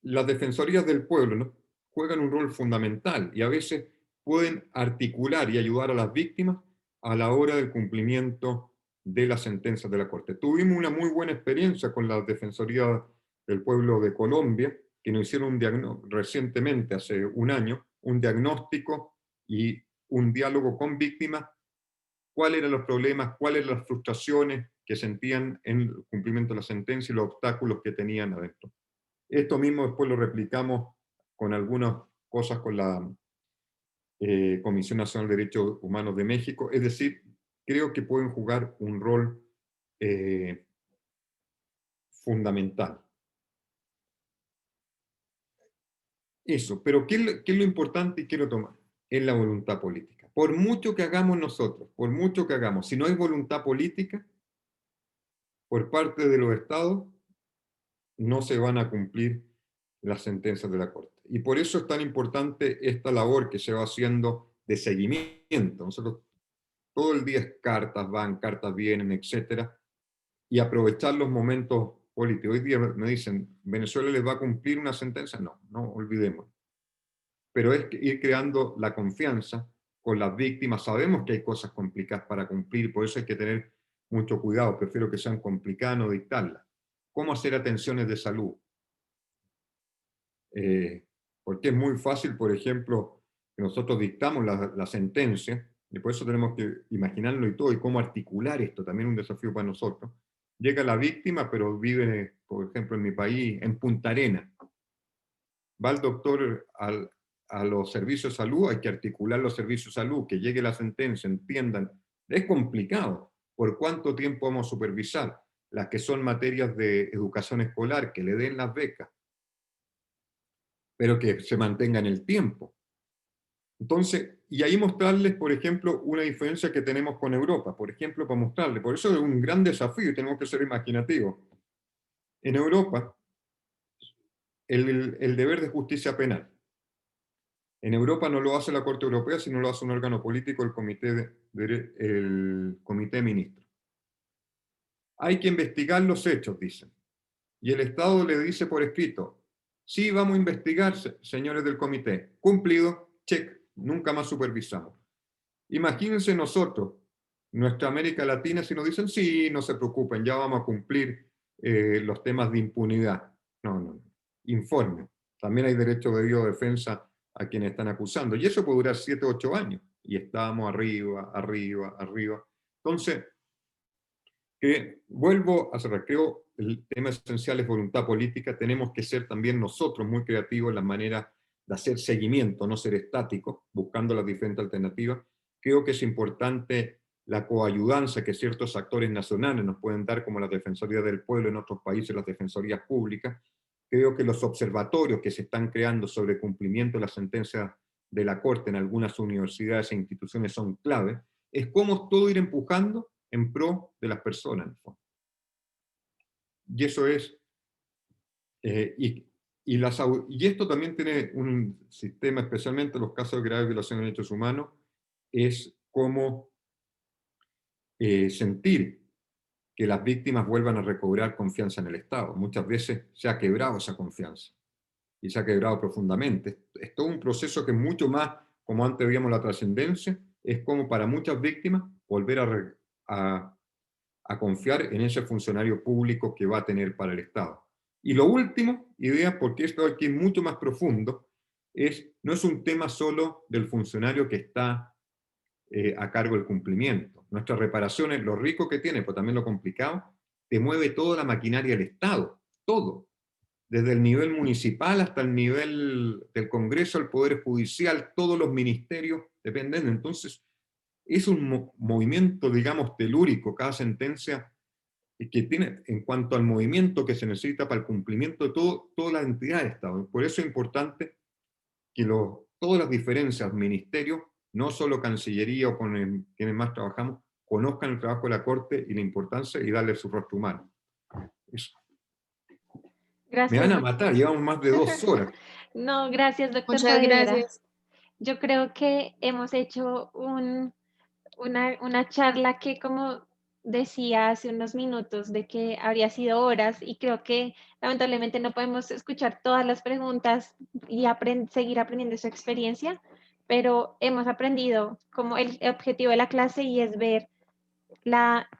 Las defensorías del pueblo, ¿no?, juegan un rol fundamental y a veces pueden articular y ayudar a las víctimas a la hora del cumplimiento de las sentencias de la Corte. Tuvimos una muy buena experiencia con la Defensoría del Pueblo de Colombia, que nos hicieron recientemente, hace un año, un diagnóstico y un diálogo con víctimas, cuáles eran los problemas, cuáles eran las frustraciones que sentían en el cumplimiento de la sentencia y los obstáculos que tenían adentro. Esto mismo después lo replicamos con algunas cosas con la Comisión Nacional de Derechos Humanos de México, es decir, creo que pueden jugar un rol fundamental. Eso, pero ¿qué es lo importante y quiero tomar? Es la voluntad política. Por mucho que hagamos nosotros, por mucho que hagamos, si no hay voluntad política por parte de los estados, no se van a cumplir las sentencias de la Corte. Y por eso es tan importante esta labor que se va haciendo de seguimiento. Nosotros todo el día es cartas van, cartas vienen, etcétera, y aprovechar los momentos políticos. Hoy día me dicen, ¿Venezuela les va a cumplir una sentencia? No, no olvidemos. Pero es ir creando la confianza con las víctimas. Sabemos que hay cosas complicadas para cumplir, por eso hay que tener mucho cuidado. Prefiero que sean complicadas, no dictarlas. ¿Cómo hacer atenciones de salud? Porque es muy fácil, por ejemplo, que nosotros dictamos la sentencia, y por eso tenemos que imaginarlo y todo, y cómo articular esto, también un desafío para nosotros. Llega la víctima, pero vive, por ejemplo, en mi país, en Punta Arenas. Va el doctor a los servicios de salud, hay que articular los servicios de salud, que llegue la sentencia, entiendan. Es complicado. ¿Por cuánto tiempo vamos a supervisar? Las que son materias de educación escolar, que le den las becas, pero que se mantenga en el tiempo. Entonces, y ahí mostrarles, por ejemplo, una diferencia que tenemos con Europa, por ejemplo, para mostrarles. Por eso es un gran desafío y tenemos que ser imaginativos. En Europa, el deber de justicia penal. En Europa no lo hace la Corte Europea, sino lo hace un órgano político, el Comité de Ministros. Hay que investigar los hechos, dicen. Y el Estado le dice por escrito, sí, vamos a investigar, señores del comité. Cumplido, check, nunca más supervisamos. Imagínense nosotros, nuestra América Latina, si nos dicen, sí, no se preocupen, ya vamos a cumplir los temas de impunidad. No, no, informe. También hay derecho de defensa a quienes están acusando. Y eso puede durar 7 o 8 años. Y estamos arriba, arriba, arriba. Entonces, vuelvo a cerrar. Creo el tema esencial es voluntad política. Tenemos que ser también nosotros muy creativos en la manera de hacer seguimiento, no ser estáticos, buscando las diferentes alternativas. Creo que es importante la coayudanza que ciertos actores nacionales nos pueden dar, como la Defensoría del Pueblo en otros países, las defensorías públicas. Creo que los observatorios que se están creando sobre cumplimiento de las sentencias de la Corte en algunas universidades e instituciones son clave. Es cómo todo ir empujando en pro de las personas, en el fondo. Y eso es... y esto también tiene un sistema, especialmente en los casos de graves violaciones de derechos humanos, es cómo sentir que las víctimas vuelvan a recobrar confianza en el Estado. Muchas veces se ha quebrado esa confianza, y se ha quebrado profundamente. Es todo un proceso que es mucho más, como antes veíamos la trascendencia, es como para muchas víctimas volver a confiar en ese funcionario público que va a tener para el Estado. Y lo último, idea, porque esto aquí es mucho más profundo, no es un tema solo del funcionario que está a cargo del cumplimiento. Nuestras reparaciones, lo rico que tiene, pero también lo complicado, te mueve toda la maquinaria del Estado, todo. Desde el nivel municipal hasta el nivel del Congreso, el Poder Judicial, todos los ministerios dependen. Entonces, es un movimiento, digamos, telúrico, cada sentencia que tiene en cuanto al movimiento que se necesita para el cumplimiento de todas las entidades de Estado. Por eso es importante que todas las diferencias, ministerios, no solo Cancillería o con quienes más trabajamos, conozcan el trabajo de la Corte y la importancia y darle su rostro humano. Eso.
Gracias.
Me van a matar, llevamos más de 2 horas.
No, gracias, doctor
Muchas
Saavedra.
gracias.
Yo creo que hemos hecho una charla que, como decía hace unos minutos, de que habría sido horas, y creo que lamentablemente no podemos escuchar todas las preguntas y seguir aprendiendo su experiencia, pero hemos aprendido como el objetivo de la clase, y es ver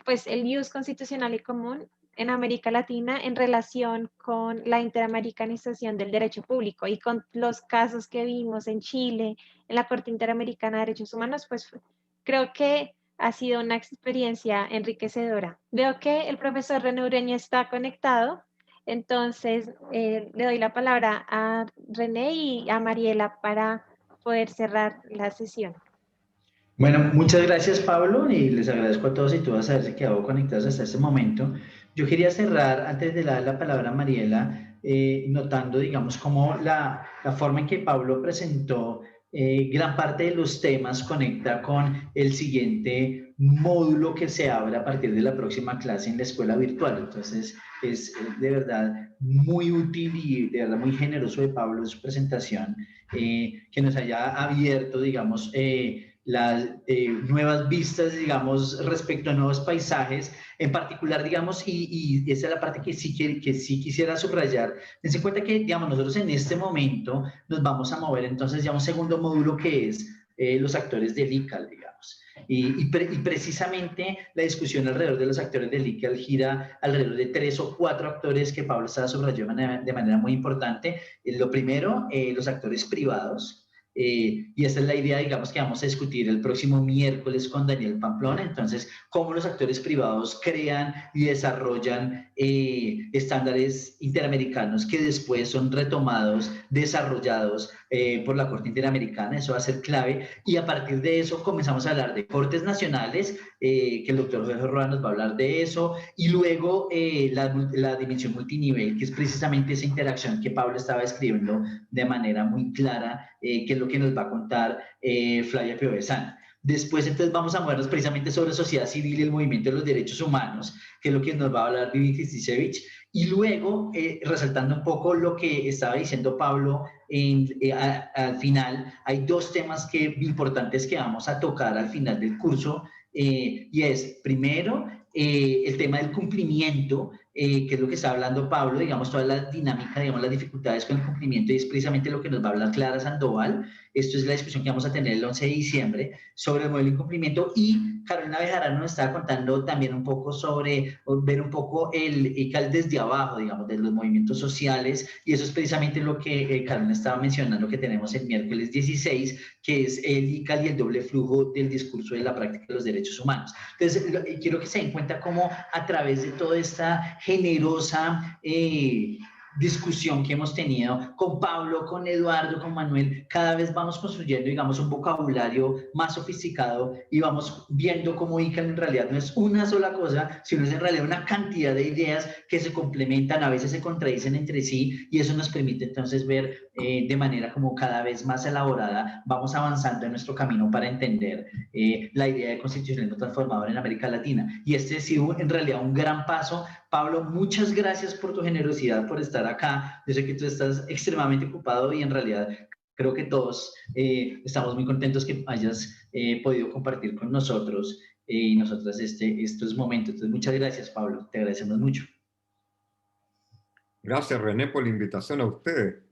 pues el ius constitucional y común en América Latina en relación con la interamericanización del derecho público y con los casos que vimos en Chile, en la Corte Interamericana de Derechos Humanos, pues creo que ha sido una experiencia enriquecedora. Veo que el profesor René Ureña está conectado, entonces le doy la palabra a René y a Mariela para poder cerrar la sesión.
Bueno, muchas gracias Pablo y les agradezco a todos y todas haberse quedado conectados hasta este momento. Yo quería cerrar antes de dar la palabra a Mariela, notando, digamos, como la forma en que Pablo presentó gran parte de los temas conecta con el siguiente módulo que se abre a partir de la próxima clase en la escuela virtual. Entonces, es de verdad muy útil y de verdad muy generoso de Pablo en su presentación, que nos haya abierto, digamos, las nuevas vistas, digamos, respecto a nuevos paisajes, en particular, digamos, y esa es la parte que sí quisiera subrayar. Dense cuenta que, digamos, nosotros en este momento nos vamos a mover entonces ya un segundo módulo que es los actores del ICAL, digamos. Y precisamente la discusión alrededor de los actores del ICAL gira alrededor de 3 o 4 actores que Pablo estaba subrayando de manera muy importante. Lo primero, los actores privados. Y esta es la idea, digamos, que vamos a discutir el próximo miércoles con Daniel Pamplona. Entonces, cómo los actores privados crean y desarrollan estándares interamericanos que después son retomados, desarrollados por la Corte Interamericana. Eso va a ser clave. Y a partir de eso comenzamos a hablar de cortes nacionales, que el doctor Jorge Roa nos va a hablar de eso. Y luego la dimensión multinivel, que es precisamente esa interacción que Pablo estaba escribiendo de manera muy clara, que es lo que nos va a contar Flavia Piovesan. Después, entonces, vamos a movernos precisamente sobre sociedad civil y el movimiento de los derechos humanos, que es lo que nos va a hablar Vivi Kristishevich. Y luego, resaltando un poco lo que estaba diciendo Pablo, al final, hay 2 temas importantes que vamos a tocar al final del curso, y es, primero, el tema del cumplimiento, que es lo que está hablando Pablo, digamos, toda la dinámica, digamos, las dificultades con el cumplimiento, y es precisamente lo que nos va a hablar Clara Sandoval. Esto es la discusión que vamos a tener el 11 de diciembre sobre el modelo de incumplimiento, y Carolina Bejarano nos estaba contando también un poco sobre, ver un poco el ICAL desde abajo, digamos, de los movimientos sociales, y eso es precisamente lo que Carolina estaba mencionando, que tenemos el miércoles 16, que es el ICAL y el doble flujo del discurso de la práctica de los derechos humanos. Entonces, quiero que se den cuenta cómo a través de toda esta generosa discusión que hemos tenido con Pablo, con Eduardo, con Manuel, cada vez vamos construyendo, digamos, un vocabulario más sofisticado y vamos viendo cómo ICAL en realidad no es una sola cosa, sino es en realidad una cantidad de ideas que se complementan, a veces se contradicen entre sí, y eso nos permite entonces ver de manera como cada vez más elaborada, vamos avanzando en nuestro camino para entender la idea de constitucionalismo transformador en América Latina. Y este ha sido en realidad un gran paso. Pablo, muchas gracias por tu generosidad, por estar acá. Yo sé que tú estás extremadamente ocupado y en realidad creo que todos estamos muy contentos que hayas podido compartir con nosotros y nosotras estos momentos. Entonces, muchas gracias, Pablo. Te agradecemos mucho.
Gracias, René, por la invitación a ustedes.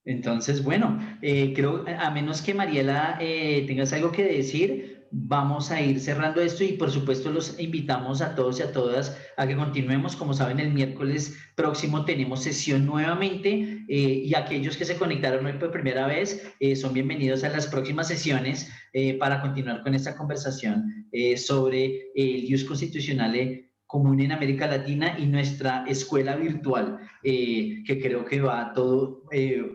Entonces, bueno, creo, a menos que Mariela tengas algo que decir, vamos a ir cerrando esto y por supuesto los invitamos a todos y a todas a que continuemos. Como saben, el miércoles próximo tenemos sesión nuevamente y aquellos que se conectaron hoy por primera vez son bienvenidos a las próximas sesiones para continuar con esta conversación sobre el ius constitucional común en América Latina y nuestra escuela virtual, que creo que va todo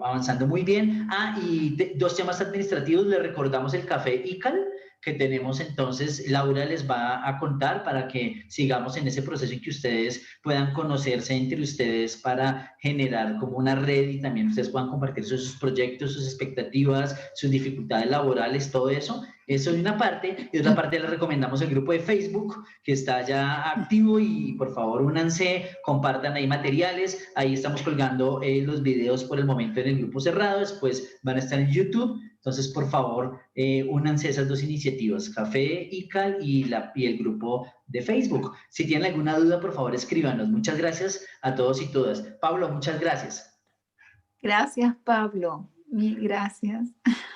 avanzando muy bien. Y 2 temas administrativos, les recordamos el café ICAL, que tenemos entonces, Laura les va a contar para que sigamos en ese proceso en que ustedes puedan conocerse entre ustedes para generar como una red y también ustedes puedan compartir sus proyectos, sus expectativas, sus dificultades laborales, todo eso. Eso es una parte, y otra parte les recomendamos el grupo de Facebook que está ya activo y por favor únanse, compartan ahí materiales, ahí estamos colgando los videos por el momento en el grupo cerrado, después van a estar en YouTube. Entonces, por favor, únanse a esas 2 iniciativas, Café ICAL y el grupo de Facebook. Si tienen alguna duda, por favor, escríbanos. Muchas gracias a todos y todas. Pablo, muchas gracias.
Gracias, Pablo. Mil gracias.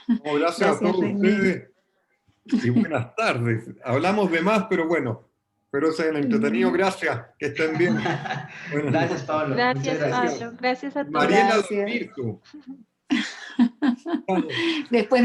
Gracias a todos
René.
ustedes. y buenas tardes. Hablamos de más, pero bueno, espero se hayan entretenido. Gracias, que estén bien.
Gracias, Pablo.
Gracias,
Muchas gracias.
Pablo. Gracias a todos.
Mariela
Gracias.
Virtu.
Después